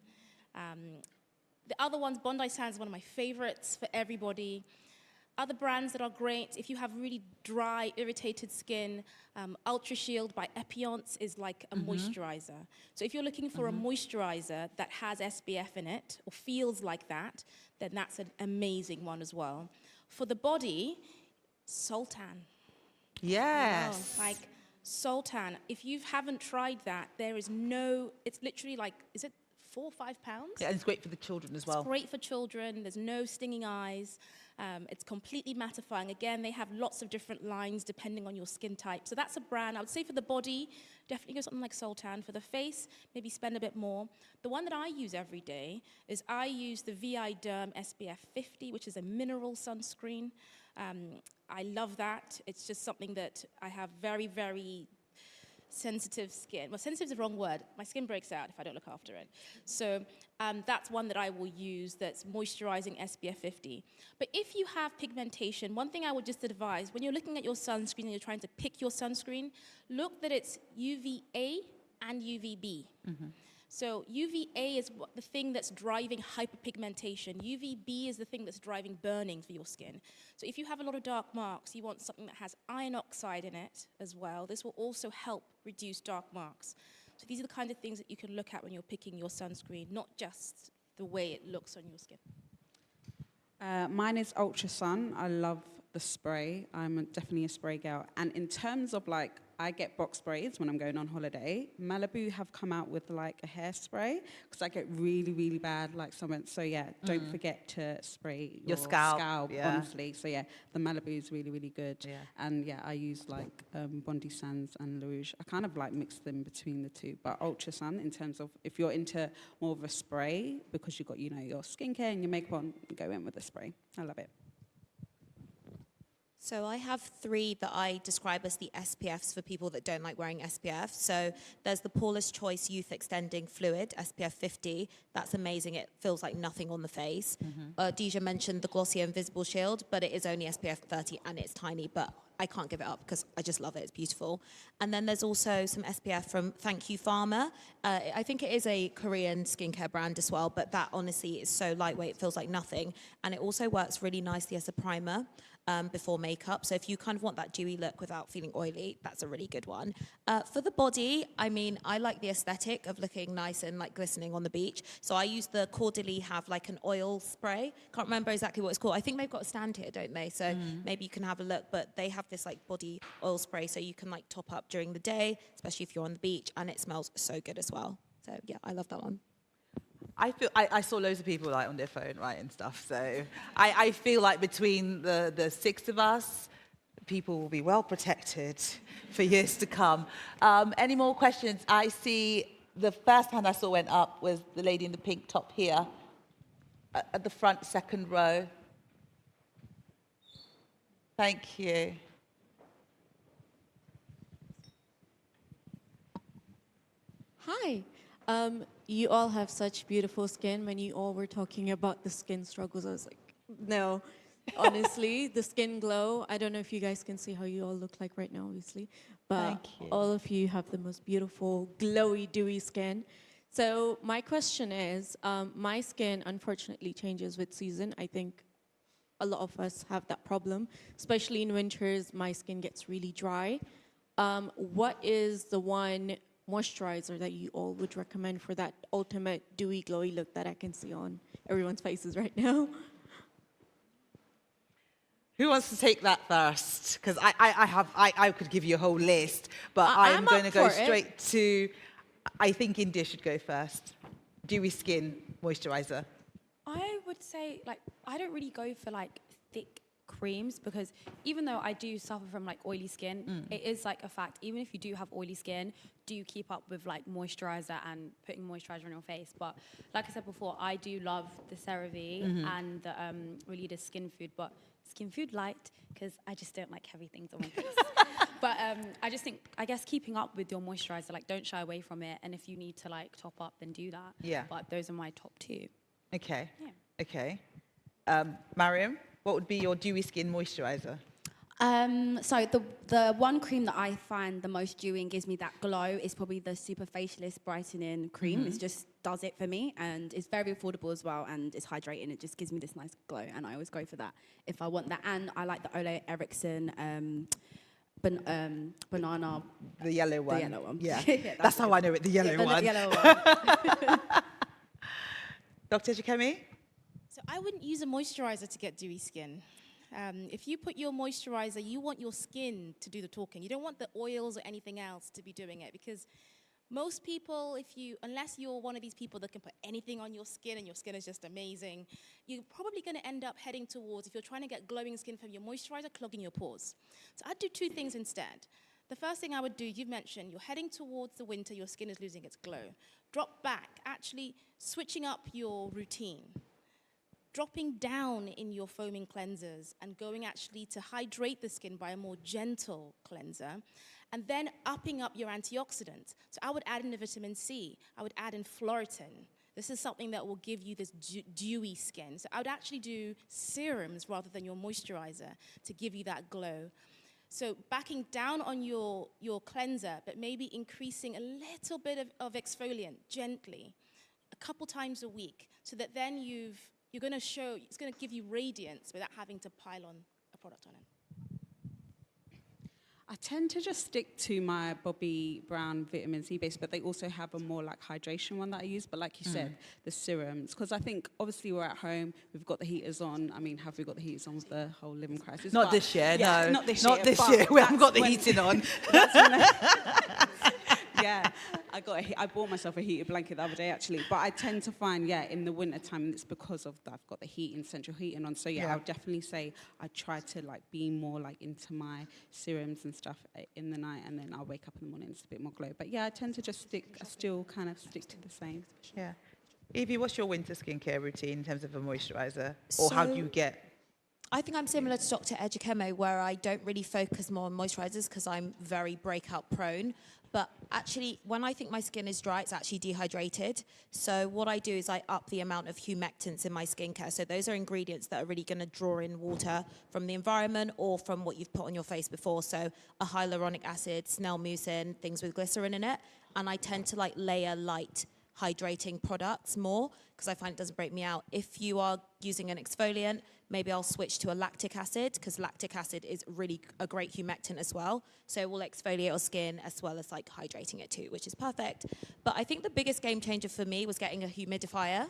The other ones, Bondi Sands is one of my favorites for everybody. Other brands that are great, if you have really dry, irritated skin, Ultra Shield by Epionce is like a moisturizer. So if you're looking for a moisturizer that has SPF in it, or feels like that, then that's an amazing one as well. For the body, Sultan. Yes. Like Sultan, if you haven't tried that, there is no, it's literally like, is it 4 or 5 pounds? Yeah, and it's great for the children as well. It's great for children. There's no stinging eyes. It's completely mattifying. Again, they have lots of different lines depending on your skin type. So that's a brand. I would say for the body, definitely go something like Sultan. For the face, maybe spend a bit more. The one that I use every day is I use the VI Derm SPF 50, which is a mineral sunscreen. I love that. It's just something that I have very, very sensitive skin. Well, sensitive is the wrong word. My skin breaks out if I don't look after it. So that's one that I will use that's moisturizing SPF 50. But if you have pigmentation, one thing I would just advise, when you're looking at your sunscreen and you're trying to pick your sunscreen, look that it's UVA and UVB. So UVA is the thing that's driving hyperpigmentation. UVB is the thing that's driving burning for your skin. So if you have a lot of dark marks, you want something that has iron oxide in it as well. This will also help reduce dark marks. So these are the kind of things that you can look at when you're picking your sunscreen, not just the way it looks on your skin. Mine is Ultra Sun. I love the spray. I'm definitely a spray girl. And in terms of like, I get box sprays when I'm going on holiday. Malibu have come out with like a hairspray because I get really, really bad like something. So yeah, don't forget to spray your scalp honestly. So yeah, the Malibu is really, really good. Yeah. And yeah, I use like Bondi Sands and La Rouge. I kind of like mix them between the two. But Ultra Sun, in terms of if you're into more of a spray because you've got, you know, your skincare and your makeup on, go in with a spray. I love it. So I have 3 that I describe as the SPFs for people that don't like wearing SPF. So there's the Paula's Choice Youth Extending Fluid, SPF 50. That's amazing. It feels like nothing on the face. Dija mentioned the Glossier Invisible Shield, but it is only SPF 30 and it's tiny, but I can't give it up because I just love it. It's beautiful. And then there's also some SPF from Thank You Pharma. I think it is a Korean skincare brand as well, but that honestly is so lightweight, it feels like nothing. And it also works really nicely as a primer. Before makeup. So if you kind of want that dewy look without feeling oily, that's a really good one. For the body, I mean, I like the aesthetic of looking nice and like glistening on the beach. So I use the Caudalie have like an oil spray. Can't remember exactly what it's called. I think they've got a stand here, don't they? So maybe you can have a look, but they have this like body oil spray so you can like top up during the day, especially if you're on the beach, and it smells so good as well. So yeah, I love that one. I saw loads of people like on their phone, right, and stuff. So I feel like between the 6 of us, people will be well protected for years to come. Any more questions? I see the first hand I saw went up was the lady in the pink top here, at the front, 2nd row. Thank you. Hi. You all have such beautiful skin. When you all were talking about the skin struggles, I was like, no. Honestly, the skin glow, I don't know if you guys can see how you all look like right now, obviously. But all of you have the most beautiful, glowy, dewy skin. So my question is, my skin unfortunately changes with season. I think a lot of us have that problem. Especially in winters, my skin gets really dry. What is the one moisturizer that you all would recommend for that ultimate dewy, glowy look that I can see on everyone's faces right now? Who wants to take that first? Because I could give you a whole list, but I'm going to go straight to, I think Indiyah should go first. Dewy skin moisturizer. I would say, like, I don't really go for like thick creams because even though I do suffer from like oily skin, it is like a fact. Even if you do have oily skin, do keep up with like moisturizer and putting moisturizer on your face. But like I said before, I do love the CeraVe and the Relida Skin Food, but Skin Food Light because I just don't like heavy things on my face. But I just think, I guess keeping up with your moisturizer, like don't shy away from it. And if you need to like top up, then do that. Yeah. But those are my top 2. Okay. Yeah. Okay. Mariam, what would be your dewy skin moisturizer? So the one cream that I find the most dewy and gives me that glow is probably the Super Facialist Brightening Cream. It just does it for me, and it's very affordable as well, and it's hydrating. It just gives me this nice glow, and I always go for that if I want that. And I like the Ole Eriksson banana. The yellow one. The yellow one. Yeah, Yeah, that's how I know it, the yellow one. Yellow one. Dr. Ejikeme? So I wouldn't use a moisturizer to get dewy skin. If you put your moisturizer, you want your skin to do the talking. You don't want the oils or anything else to be doing it, because most people, unless you're one of these people that can put anything on your skin and your skin is just amazing, you're probably going to end up heading towards, if you're trying to get glowing skin from your moisturizer, clogging your pores. So I'd do two things instead. The first thing I would do, you've mentioned, you're heading towards the winter, your skin is losing its glow. Drop back, actually switching up your routine. Dropping down in your foaming cleansers and going actually to hydrate the skin by a more gentle cleanser, and then upping up your antioxidants. So I would add in the vitamin C. I would add in Floritin. This is something that will give you this dewy skin. So I would actually do serums rather than your moisturizer to give you that glow. So backing down on your cleanser, but maybe increasing a little bit of exfoliant gently, a couple times a week, so that then you're going to show, it's going to give you radiance without having to pile on a product on it. I tend to just stick to my Bobbi Brown vitamin C base, but they also have a more like hydration one that I use. But like you said, the serums, because I think obviously we're at home, we've got the heaters on. I mean, have we got the heaters on with the whole living crisis? Not this year, yeah, no. Not this year. We haven't got the heating on. Yeah, I bought myself a heated blanket the other day actually, but I tend to find, in the winter time, it's because of that I've got the heating, central heating on. So I would definitely say I try to like be more like into my serums and stuff in the night, and then I'll wake up in the morning, it's a bit more glow. But I tend to just still kind of stick to the same. Yeah. Evie, what's your winter skincare routine in terms of a moisturizer? Or how do you get? I think I'm similar to Dr. Ejikeme, where I don't really focus more on moisturizers because I'm very breakout prone. But actually, when I think my skin is dry, it's actually dehydrated. So what I do is I up the amount of humectants in my skincare. So those are ingredients that are really going to draw in water from the environment or from what you've put on your face before. So a hyaluronic acid, snail mucin, things with glycerin in it. And I tend to like layer light hydrating products more because I find it doesn't break me out. If you are using an exfoliant, maybe I'll switch to a lactic acid because lactic acid is really a great humectant as well. So it will exfoliate your skin as well as like hydrating it too, which is perfect. But I think the biggest game changer for me was getting a humidifier.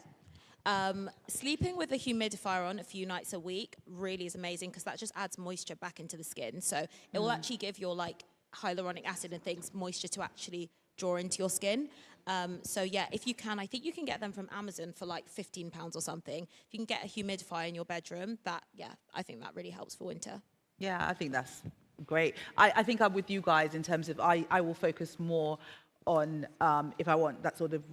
Sleeping with a humidifier on a few nights a week really is amazing because that just adds moisture back into the skin. So it will actually give your like hyaluronic acid and things moisture to actually draw into your skin. If you can, I think you can get them from Amazon for like £15 or something. If you can get a humidifier in your bedroom, I think that really helps for winter. Yeah, I think that's great. I think I'm with you guys in terms of I will focus more on if I want that sort of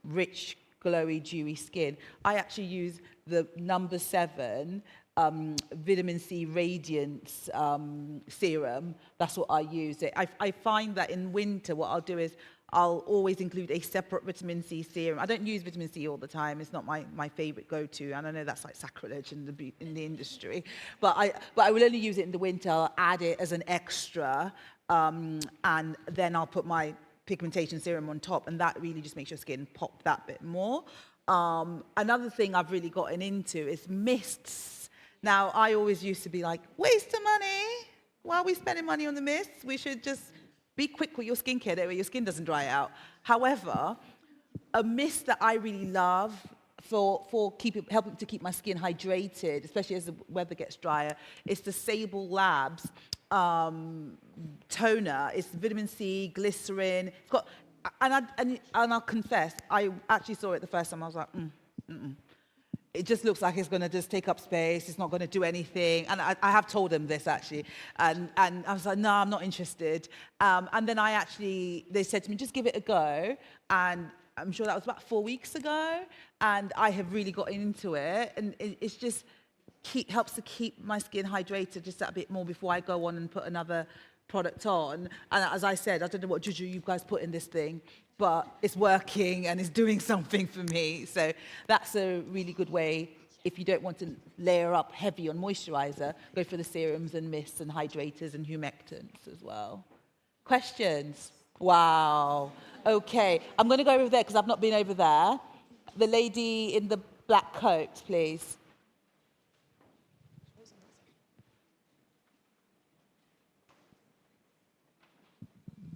rich, glowy, dewy skin. I actually use the number 7 vitamin C radiance serum. That's what I use. I find that in winter, what I'll do is I'll always include a separate vitamin C serum. I don't use vitamin C all the time. It's not my favorite go-to, and I know that's like sacrilege in the industry. But I will only use it in the winter. I'll add it as an extra, and then I'll put my pigmentation serum on top, and that really just makes your skin pop that bit more. Another thing I've really gotten into is mists. Now, I always used to be like, waste of money. Why are we spending money on the mists? We should just be quick with your skincare, that way your skin doesn't dry out. However, a mist that I really love for helping to keep my skin hydrated, especially as the weather gets drier, is the Sable Labs toner. It's vitamin C, glycerin. It's got, and I'll confess, I actually saw it the first time. I was like, It just looks like it's going to just take up space. It's not going to do anything. And I have told them this, actually. And I was like, no, I'm not interested. And then they said to me, just give it a go. And I'm sure that was about 4 weeks ago. And I have really got into it. And it's just helps to keep my skin hydrated just that bit more before I go on and put another product on. And as I said, I don't know what juju you guys put in this thing, but it's working and it's doing something for me. So that's a really good way if you don't want to layer up heavy on moisturizer, go for the serums and mists and hydrators and humectants as well. Questions? Wow. Okay, I'm going to go over there because I've not been over there. The lady in the black coat, please.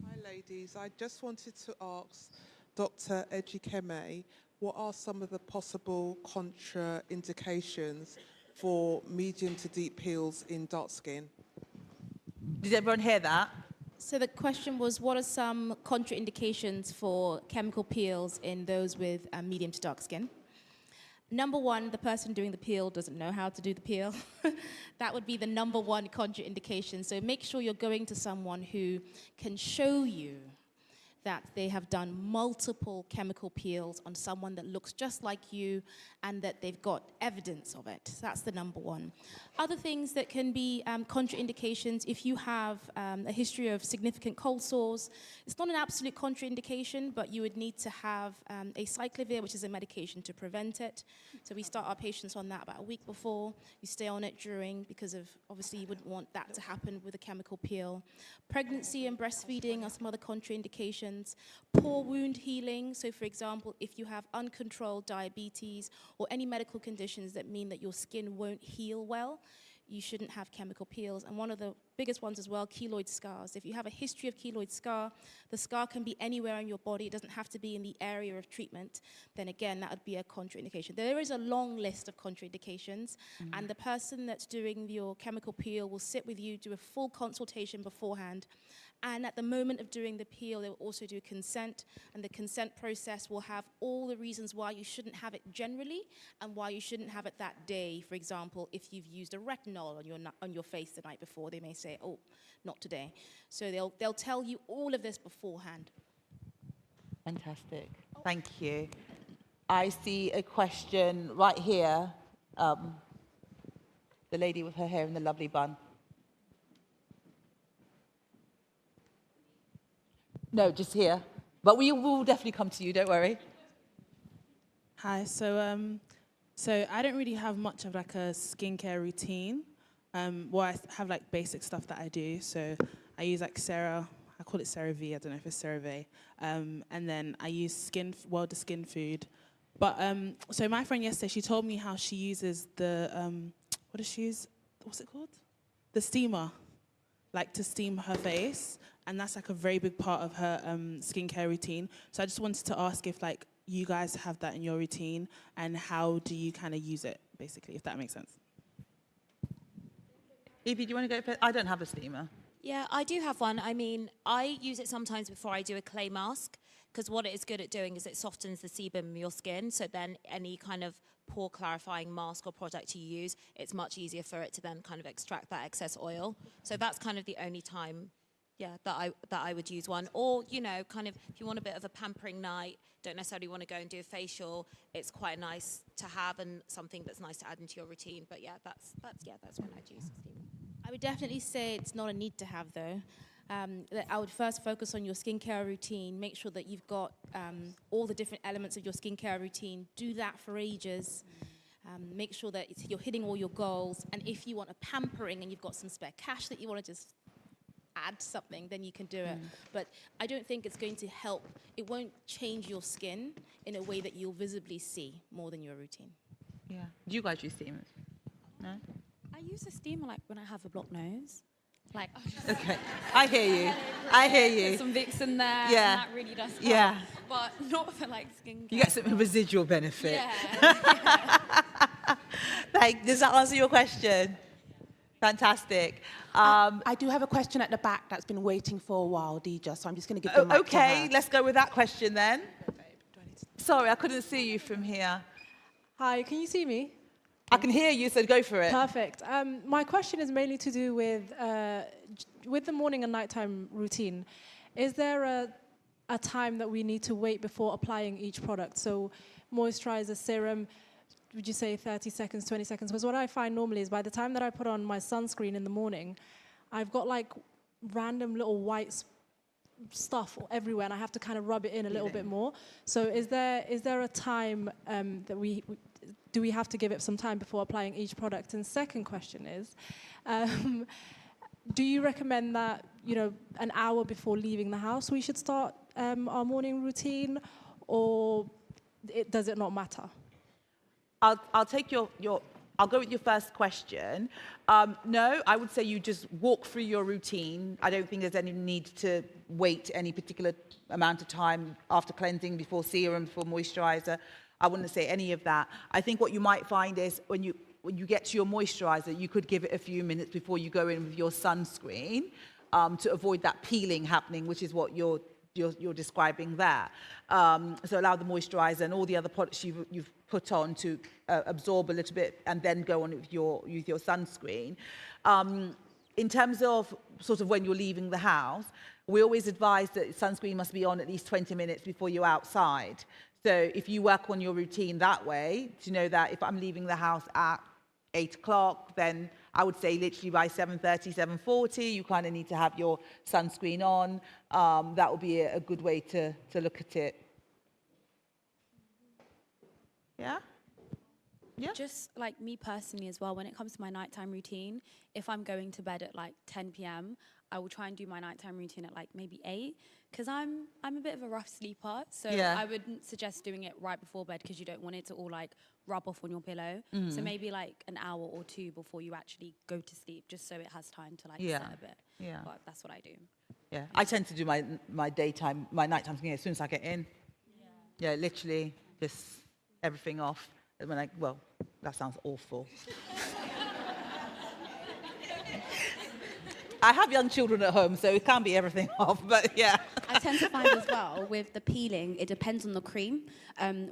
Hi, ladies. I just wanted to ask Dr. Ejikeme, what are some of the possible contraindications for medium to deep peels in dark skin? Did everyone hear that? So the question was, what are some contraindications for chemical peels in those with medium to dark skin? Number one, the person doing the peel doesn't know how to do the peel. That would be the number one contraindication. So make sure you're going to someone who can show you that they have done multiple chemical peels on someone that looks just like you and that they've got evidence of it. So that's the number one. Other things that can be contraindications, if you have a history of significant cold sores, it's not an absolute contraindication, but you would need to have acyclovir, which is a medication to prevent it. So we start our patients on that about a week before. You stay on it during, because of, obviously you wouldn't want that to happen with a chemical peel. Pregnancy and breastfeeding are some other contraindications. Poor wound healing, so for example, if you have uncontrolled diabetes or any medical conditions that mean that your skin won't heal well, you shouldn't have chemical peels. And one of the biggest ones as well, keloid scars. If you have a history of keloid scar, the scar can be anywhere in your body. It doesn't have to be in the area of treatment. Then again, that would be a contraindication. There is a long list of contraindications, and the person that's doing your chemical peel will sit with you, do a full consultation beforehand. And at the moment of doing the peel, they will also do consent, and the consent process will have all the reasons why you shouldn't have it generally and why you shouldn't have it that day. For example, if you've used a retinol on your face the night before, they may say, oh, not today. So they'll tell you all of this beforehand. Fantastic. Thank you. I see a question right here. The lady with her hair in the lovely bun. No, just here. But we will definitely come to you, don't worry. Hi, so I don't really have much of like a skincare routine. Well, I have like basic stuff that I do. So I use like I call it CeraVe, I don't know if it's CeraVe. And then I use World of Skin Food. But, so my friend yesterday, she told me how she uses the, what does she use? What's it called? The steamer, like to steam her face. And that's like a very big part of her skincare routine. So I just wanted to ask if like you guys have that in your routine and how do you kind of use it, basically, if that makes sense. Evie, do you want to go first? I don't have a steamer. Yeah, I do have one. I mean, I use it sometimes before I do a clay mask, because what it is good at doing is it softens the sebum of your skin, so then any kind of pore clarifying mask or product you use, it's much easier for it to then kind of extract that excess oil. So that's kind of the only time, yeah, that I would use one. Or, you know, kind of if you want a bit of a pampering night, don't necessarily want to go and do a facial, it's quite nice to have and something that's nice to add into your routine. But yeah, that's when I'd use the steamer. I would definitely say it's not a need to have, though. That I would first focus on your skincare routine, make sure that you've got all the different elements of your skincare routine. Do that for ages. Make sure that you're hitting all your goals. And if you want a pampering and you've got some spare cash that you want to just add something, then you can do it. But I don't think it's going to help. It won't change your skin in a way that you'll visibly see more than your routine. Yeah. Do you guys use steamers? No? I use a steamer like when I have a blocked nose. Like, okay, I hear you. I hear you. There's some Vicks in there. Yeah. And that really does help. Yeah. But not for like skincare. You get some residual benefit. Yeah. Like, does that answer your question? Fantastic. I do have a question at the back that's been waiting for a while, Dija, so I'm just going to give the mic to her. Okay, let's go with that question then. Sorry, I couldn't see you from here. Hi, can you see me? I can hear you, so go for it. Perfect. My question is mainly to do with the morning and nighttime routine. Is there a time that we need to wait before applying each product? So moisturizer, serum, would you say 30 seconds, 20 seconds? Because what I find normally is by the time that I put on my sunscreen in the morning, I've got like random little white stuff everywhere, and I have to kind of rub it in a little bit more. So is there a time that do we have to give it some time before applying each product? And second question is, do you recommend that, an hour before leaving the house we should start our morning routine, or does it not matter? I'll take I'll go with your first question. No, I would say you just walk through your routine. I don't think there's any need to wait any particular amount of time after cleansing, before serum, before moisturizer. I wouldn't say any of that. I think what you might find is when you get to your moisturizer, you could give it a few minutes before you go in with your sunscreen to avoid that peeling happening, which is what you're describing there. So allow the moisturizer and all the other products you've put on to absorb a little bit, and then go on with your sunscreen. In terms of sort of when you're leaving the house, we always advise that sunscreen must be on at least 20 minutes before you're outside. So if you work on your routine that way, to know that if I'm leaving the house at 8 o'clock, then I would say literally by 7:30, 7:40, you kind of need to have your sunscreen on. That would be a good way to look at it. Yeah? Yeah. Just like me personally as well, when it comes to my nighttime routine, if I'm going to bed at like 10 p.m., I will try and do my nighttime routine at like maybe 8, because I'm a bit of a rough sleeper. So I wouldn't suggest doing it right before bed, because you don't want it to all like rub off on your pillow. So maybe like an hour or two before you actually go to sleep, just so it has time to like set a bit. Yeah. But that's what I do. Yeah. I tend to do my nighttime skincare as soon as I get in. Yeah, literally just everything off. Well, that sounds awful. I have young children at home, so it can't be everything off, but yeah. I tend to find as well with the peeling, it depends on the cream.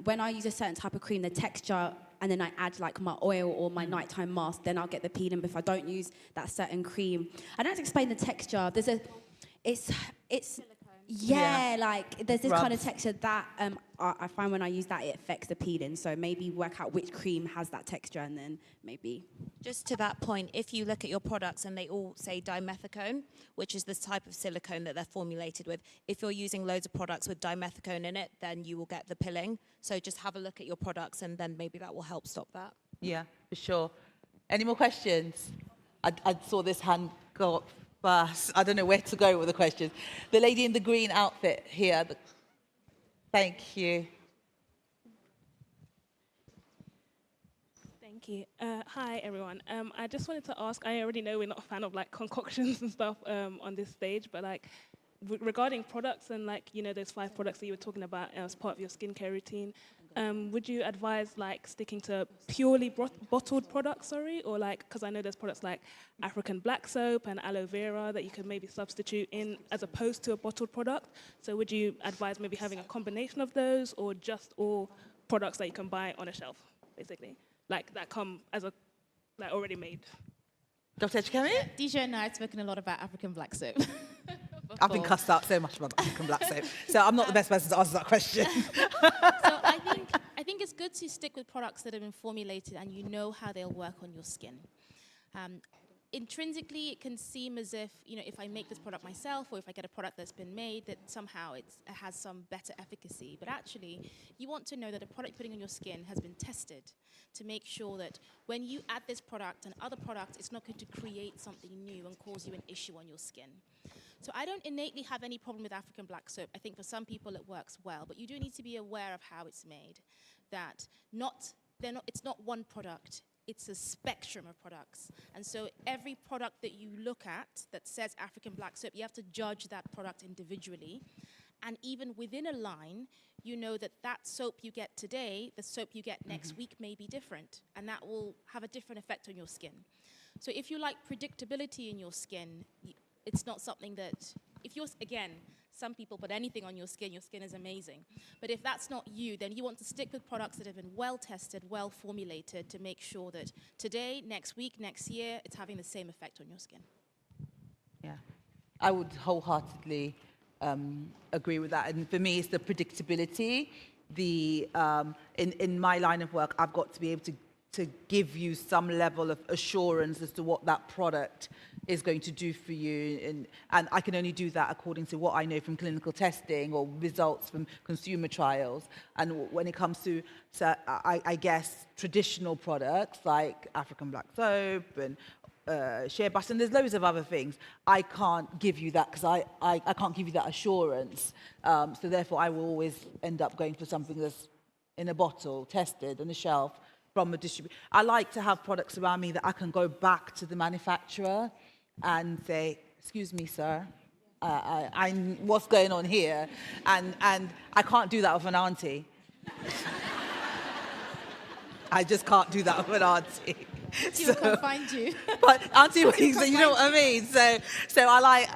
When I use a certain type of cream, the texture, and then I add like my oil or my nighttime mask, then I'll get the peeling. But if I don't use that certain cream, I don't have to explain the texture. It's like there's this kind of texture that I find when I use that, it affects the peeling. So maybe work out which cream has that texture, and then maybe. Just to that point, if you look at your products and they all say dimethicone, which is this type of silicone that they're formulated with, if you're using loads of products with dimethicone in it, then you will get the pilling. So just have a look at your products, and then maybe that will help stop that. Yeah, for sure. Any more questions? I saw this hand go up first. I don't know where to go with the questions. The lady in the green outfit here. Thank you. Thank you. Hi, everyone. I just wanted to ask, I already know we're not a fan of like concoctions and stuff on this stage, but like regarding products and like, those 5 products that you were talking about as part of your skincare routine, would you advise like sticking to purely bottled products, or like, because I know there's products like African black soap and aloe vera that you could maybe substitute in as opposed to a bottled product. So would you advise maybe having a combination of those, or just all products that you can buy on a shelf, basically? Like that come as like already made. Dr. Ejikeme? Dija and I have spoken a lot about African black soap. I've been cussed out so much about African black soap, so I'm not the best person to answer that question. So I think it's good to stick with products that have been formulated and you know how they'll work on your skin. Intrinsically, it can seem as if, if I make this product myself, or if I get a product that's been made, that somehow it has some better efficacy. But actually, you want to know that a product you're putting on your skin has been tested to make sure that when you add this product and other products, it's not going to create something new and cause you an issue on your skin. So I don't innately have any problem with African black soap. I think for some people it works well, but you do need to be aware of how it's made. That it's not one product. It's a spectrum of products. And so every product that you look at that says African black soap, you have to judge that product individually. And even within a line, you know that soap you get today, the soap you get next week may be different. And that will have a different effect on your skin. So if you like predictability in your skin, it's not something that, again, some people put anything on your skin is amazing. But if that's not you, then you want to stick with products that have been well tested, well formulated to make sure that today, next week, next year, it's having the same effect on your skin. Yeah, I would wholeheartedly agree with that. And for me, it's the predictability. In my line of work, I've got to be able to give you some level of assurance as to what that product is going to do for you. And I can only do that according to what I know from clinical testing or results from consumer trials. And when it comes to, I guess, traditional products like African black soap and shea butter, and there's loads of other things, I can't give you that because I can't give you that assurance. So therefore, I will always end up going for something that's in a bottle, tested, on the shelf, from a distributor. I like to have products around me that I can go back to the manufacturer and say, excuse me, sir, what's going on here? And I can't do that with an auntie. I just can't do that with an auntie. She will come find you. But auntie wings, you know what I mean? So I like,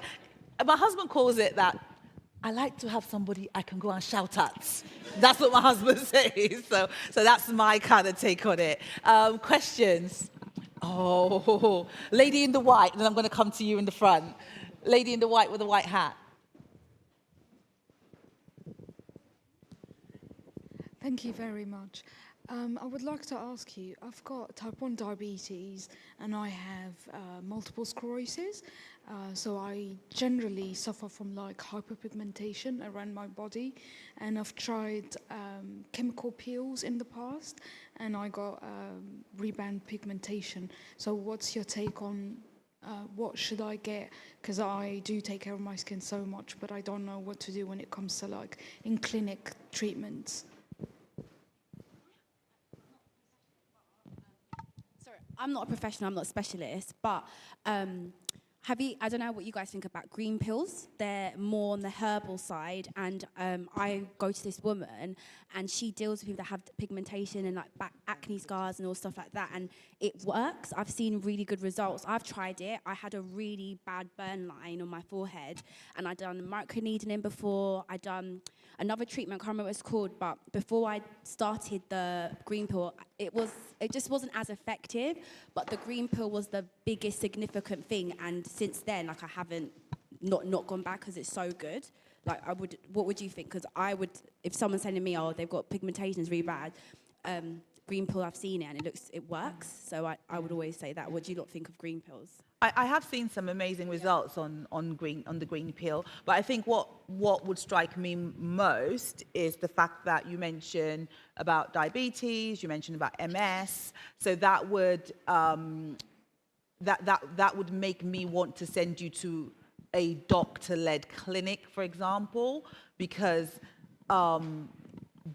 my husband calls it that, I like to have somebody I can go and shout at. That's what my husband says. So that's my kind of take on it. Questions? Oh, lady in the white, and then I'm going to come to you in the front. Lady in the white with a white hat. Thank you very much. I would like to ask you, I've got type 1 diabetes and I have multiple sclerosis. So I generally suffer from like hyper-pigmentation around my body. And I've tried chemical peels in the past and I got rebound pigmentation. So what's your take on what should I get? Because I do take care of my skin so much, but I don't know what to do when it comes to like in-clinic treatments. I'm not a professional, I'm not a specialist, but I don't know what you guys think about green pills. They're more on the herbal side, and I go to this woman, and she deals with people that have pigmentation and like back acne scars and all stuff like that, and it works. I've seen really good results. I've tried it. I had a really bad burn line on my forehead, and I'd done microneedling before. I'd done another treatment, I can't remember what it's called, but before I started the green pill, it just wasn't as effective, but the green pill was the biggest significant thing, and since then, like, I haven't not gone back because it's so good. Like, what would you think? Because if someone's telling me, oh, they've got pigmentation, it's really bad, green pill, I've seen it and it works, so I would always say that. What do you lot think of green pills? I have seen some amazing results on the green pill, but I think what would strike me most is the fact that you mentioned about diabetes, you mentioned about MS, so that would that would make me want to send you to a doctor-led clinic, for example, because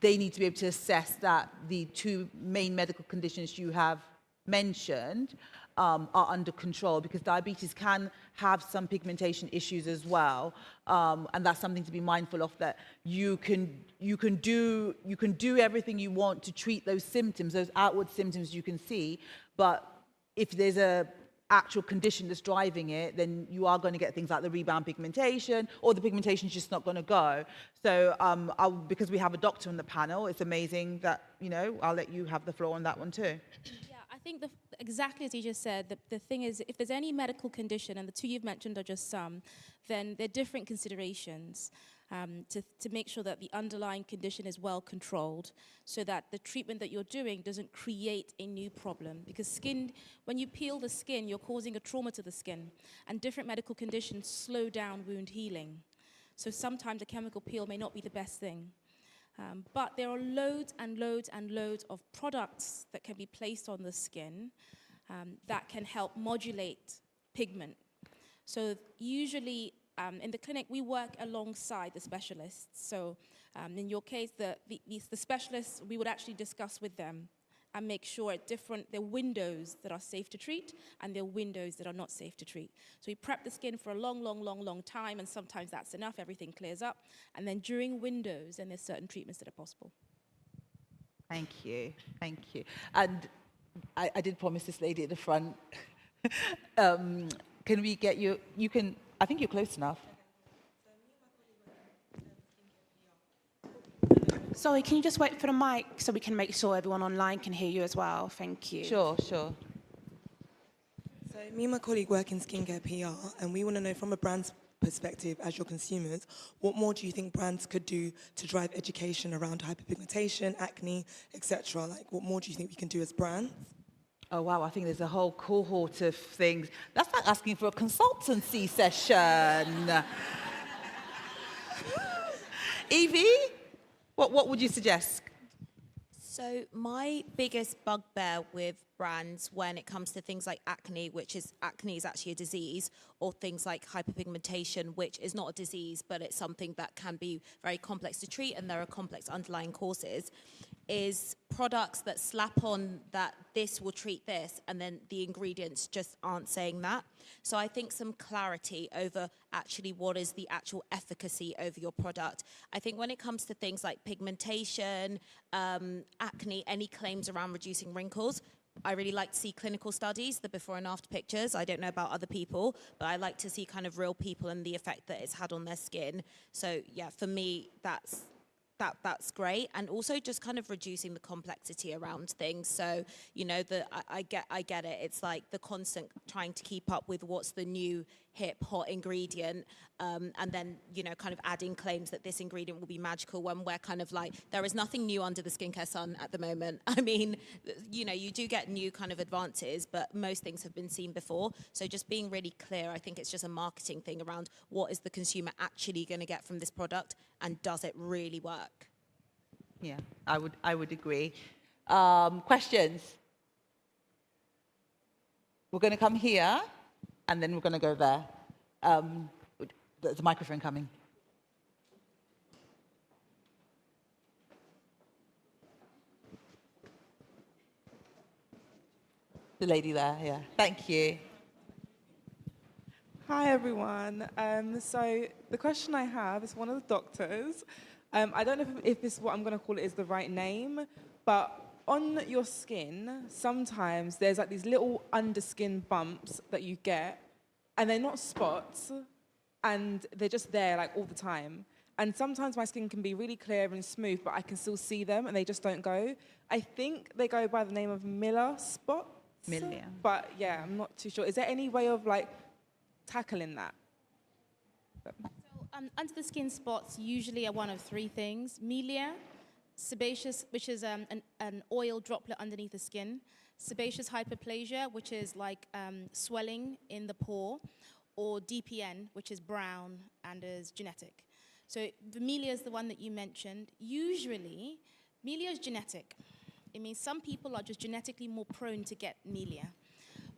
they need to be able to assess that the two main medical conditions you have mentioned are under control, because diabetes can have some pigmentation issues as well, and that's something to be mindful of, that you can do everything you want to treat those symptoms, those outward symptoms you can see, but if there's a actual condition that's driving it, then you are going to get things like the rebound pigmentation, or the pigmentation is just not going to go. So because we have a doctor on the panel, it's amazing that, I'll let you have the floor on that one too. Yeah, I think exactly as you just said, the thing is, if there's any medical condition, and the two you've mentioned are just some, then there are different considerations to make sure that the underlying condition is well controlled, so that the treatment that you're doing doesn't create a new problem. Because when you peel the skin, you're causing a trauma to the skin, and different medical conditions slow down wound healing. So sometimes a chemical peel may not be the best thing. But there are loads and loads and loads of products that can be placed on the skin that can help modulate pigment. So usually in the clinic, we work alongside the specialists. So in your case, the specialists, we would actually discuss with them and make sure there are windows that are safe to treat and there are windows that are not safe to treat. So we prep the skin for a long time, and sometimes that's enough, everything clears up. And then during windows, then there's certain treatments that are possible. Thank you. And I did promise this lady at the front, can we get you, I think you're close enough. Sorry, can you just wait for the mic so we can make sure everyone online can hear you as well? Thank you. Sure. So me and my colleague work in skincare PR, and we want to know, from a brand's perspective as your consumers, what more do you think brands could do to drive education around hyperpigmentation, acne, etc.? Like, what more do you think we can do as brands? Oh, wow, I think there's a whole cohort of things. That's like asking for a consultancy session. Evie, what would you suggest? So my biggest bugbear with brands when it comes to things like acne, acne is actually a disease, or things like hyperpigmentation, which is not a disease, but it's something that can be very complex to treat, and there are complex underlying causes, is products that slap on that this will treat this, and then the ingredients just aren't saying that. So I think some clarity over actually what is the actual efficacy over your product. I think when it comes to things like pigmentation, acne, any claims around reducing wrinkles, I really like to see clinical studies, the before and after pictures. I don't know about other people, but I like to see kind of real people and the effect that it's had on their skin. So yeah, for me, that's great. And also just kind of reducing the complexity around things. So, you know, I get it. It's like the constant trying to keep up with what's the new hip hot ingredient, and then, you know, kind of adding claims that this ingredient will be magical when we're kind of like, there is nothing new under the skincare sun at the moment. I mean, you know, you do get new kind of advances, but most things have been seen before. So just being really clear, I think it's just a marketing thing around what is the consumer actually going to get from this product, and does it really work? Yeah, I would agree. Questions? We're going to come here, and then we're going to go there. There's a microphone coming. The lady there, yeah. Thank you. Hi, everyone. So the question I have is one of the doctors. I don't know if this, what I'm going to call it, is the right name, but on your skin, sometimes there's like these little underskin bumps that you get, and they're not spots, and they're just there like all the time. And sometimes my skin can be really clear and smooth, but I can still see them, and they just don't go. I think they go by the name of Miller spots. Miller. But yeah, I'm not too sure. Is there any way of like tackling that? Under the skin spots usually are one of three things: melia, sebaceous, which is an oil droplet underneath the skin; sebaceous hyperplasia, which is like swelling in the pore; or DPN, which is brown and is genetic. So the melia is the one that you mentioned. Usually, melia is genetic. It means some people are just genetically more prone to get melia.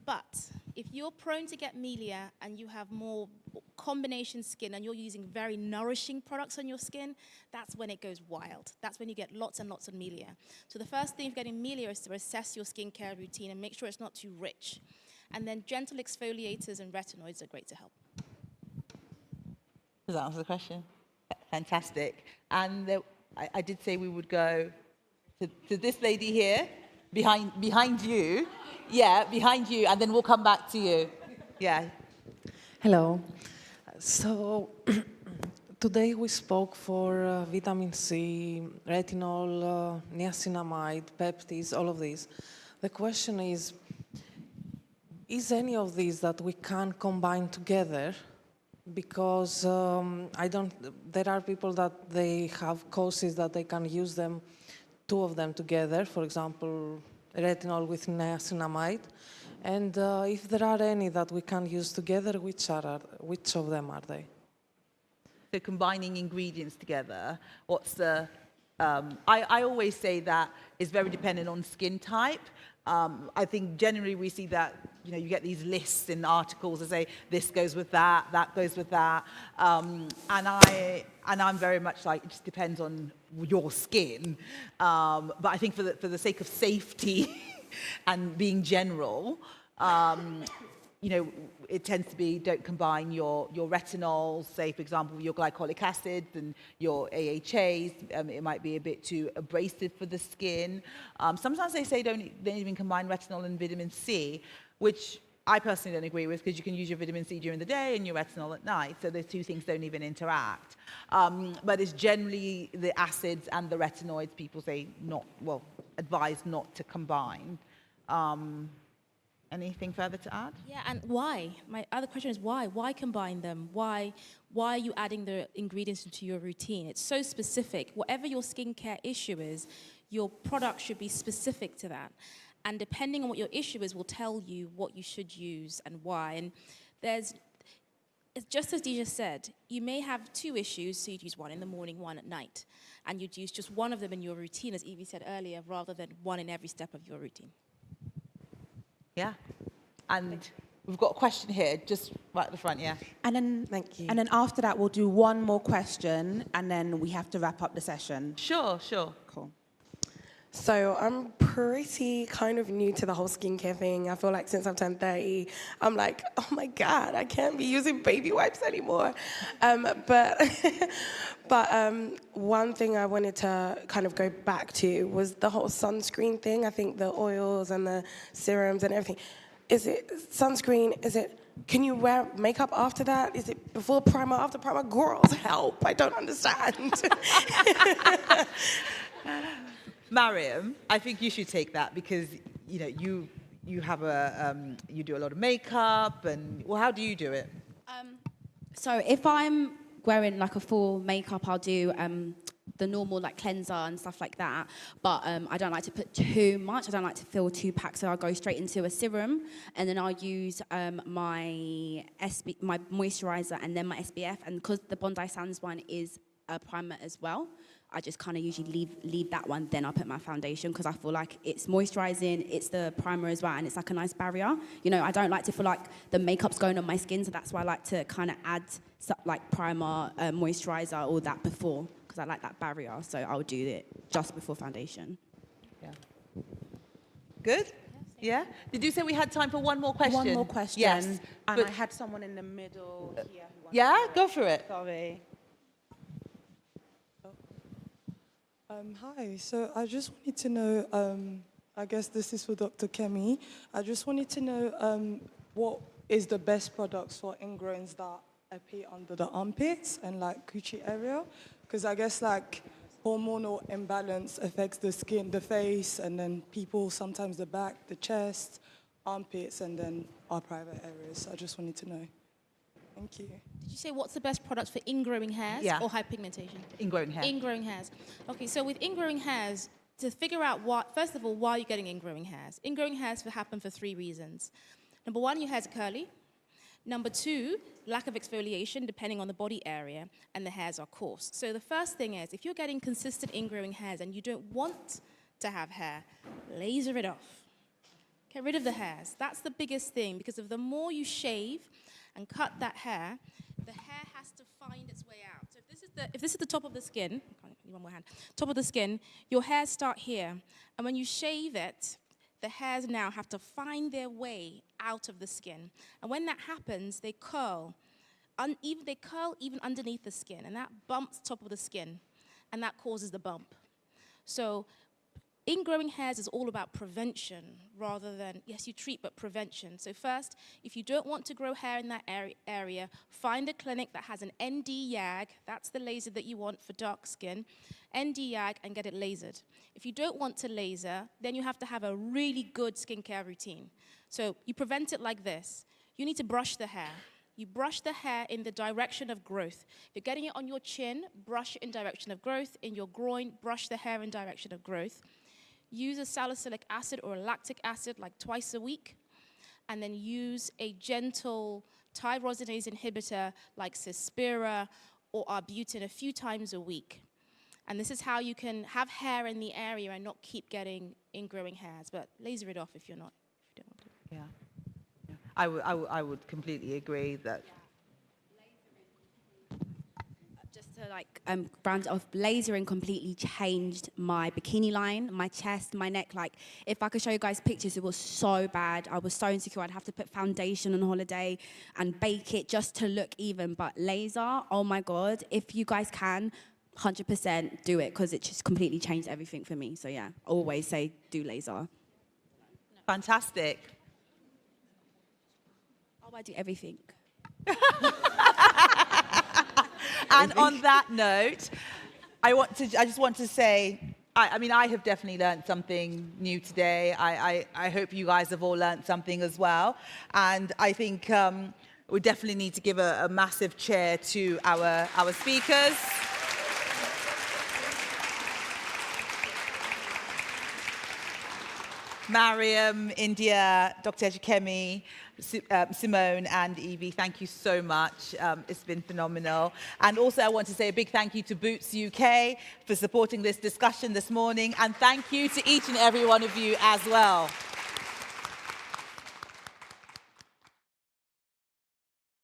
But if you're prone to get melia and you have more combination skin and you're using very nourishing products on your skin, that's when it goes wild. That's when you get lots and lots of melia. So the first thing of getting melia is to assess your skincare routine and make sure it's not too rich. And then gentle exfoliators and retinoids are great to help. Does that answer the question? Fantastic. And I did say we would go to this lady here, behind you. Yeah, behind you, and then we'll come back to you. Yeah. Hello. So today we spoke for vitamin C, retinol, niacinamide, peptides, all of these. The question is any of these that we can combine together? Because there are people that they have causes that they can use them, two of them together, for example, retinol with niacinamide. And if there are any that we can use together, which of them are they? So combining ingredients together, what's the... I always say that it's very dependent on skin type. I think generally we see that, you know, you get these lists in articles that say this goes with that, that goes with that. And I'm very much like, it just depends on your skin. But I think for the sake of safety and being general, you know, it tends to be don't combine your retinols, say, for example, your glycolic acid and your AHAs. It might be a bit too abrasive for the skin. Sometimes they say don't even combine retinol and vitamin C, which I personally don't agree with, because you can use your vitamin C during the day and your retinol at night. So those two things don't even interact. But it's generally the acids and the retinoids people say advise not to combine. Anything further to add? Yeah, and why? My other question is why? Why combine them? Why are you adding the ingredients into your routine? It's so specific. Whatever your skincare issue is, your product should be specific to that. And depending on what your issue is, will tell you what you should use and why. And it's just as Dija said, you may have 2 issues, so you'd use one in the morning, one at night. And you'd use just one of them in your routine, as Evie said earlier, rather than one in every step of your routine. Yeah. And we've got a question here, just right at the front, yeah. And then, Thank you. And then after that, we'll do one more question, and then we have to wrap up the session. Sure. Cool. So I'm pretty kind of new to the whole skincare thing. I feel like since I've turned 30, I'm like, oh my God, I can't be using baby wipes anymore. But one thing I wanted to kind of go back to was the whole sunscreen thing. I think the oils and the serums and everything. Is it sunscreen? Can you wear makeup after that? Is it before primer, after primer? Girls, help, I don't understand. Mariam, I think you should take that because you have you do a lot of makeup and how do you do it? So if I'm wearing like a full makeup, I'll do the normal like cleanser and stuff like that. But I don't like to put too much. I don't like to fill 2 packs. So I'll go straight into a serum, and then I'll use my moisturizer and then my SPF. And because the Bondi Sands one is a primer as well, I just kind of usually leave that one, then I'll put my foundation because I feel like it's moisturizing, it's the primer as well, and it's like a nice barrier. I don't like to feel like the makeup's going on my skin, so that's why I like to kind of add like primer, moisturizer, all that before, because I like that barrier, so I'll do it just before foundation. Yeah. Good? Yeah? Did you say we had time for one more question? One more question. Yes. And I had someone in the middle here. Yeah? Go for it. Sorry. Hi, so I just wanted to know, I guess this is for Dr. Kemi. I just wanted to know what is the best products for ingrowns that appear under the armpits and like coochie area? Because I guess like hormonal imbalance affects the skin, the face, and then people sometimes the back, the chest, armpits, and then our private areas. So I just wanted to know. Thank you. Did you say what's the best products for ingrowing hairs or hyperpigmentation? Ingrowing hair. Ingrowing hairs. Okay, so with ingrowing hairs, to figure out first of all, why are you getting ingrowing hairs? Ingrowing hairs will happen for 3 reasons. Number 1, your hairs are curly. Number 2, lack of exfoliation depending on the body area, and the hairs are coarse. So the first thing is, if you're getting consistent ingrowing hairs and you don't want to have hair, laser it off. Get rid of the hairs. That's the biggest thing, because the more you shave and cut that hair, the hair has to find its way out. So if this is the top of the skin, one more hand, top of the skin, your hairs start here, and when you shave it, the hairs now have to find their way out of the skin. And when that happens, they curl. They curl even underneath the skin, and that bumps top of the skin, and that causes the bump. So ingrowing hairs is all about prevention rather than, yes, you treat, but prevention. So first, if you don't want to grow hair in that area, find a clinic that has an ND YAG, that's the laser that you want for dark skin, ND YAG, and get it lasered. If you don't want to laser, then you have to have a really good skincare routine. So you prevent it like this. You need to brush the hair. You brush the hair in the direction of growth. If you're getting it on your chin, brush it in direction of growth. In your groin, brush the hair in direction of growth. Use a salicylic acid or a lactic acid like twice a week, and then use a gentle tyrosinase inhibitor like Cispira or arbutin a few times a week. And this is how you can have hair in the area and not keep getting ingrowing hairs, but laser it off if you don't want to. Yeah. I would completely agree that. Just to like round it off, lasering completely changed my bikini line, my chest, my neck. Like, if I could show you guys pictures, it was so bad. I was so insecure. I'd have to put foundation on holiday and bake it just to look even. But laser, oh my God, if you guys can, 100% do it, because it just completely changed everything for me. So yeah, always say do laser. Fantastic. Oh, I do everything. And on that note, I just want to say, I have definitely learned something new today. I hope you guys have all learned something as well. And I think we definitely need to give a massive cheer to our speakers. Mariam, Indiyah, Dr. Ejikeme, Simone and Evie, thank you so much. It's been phenomenal. And also I want to say a big thank you to Boots UK for supporting this discussion this morning. And thank you to each and every one of you as well.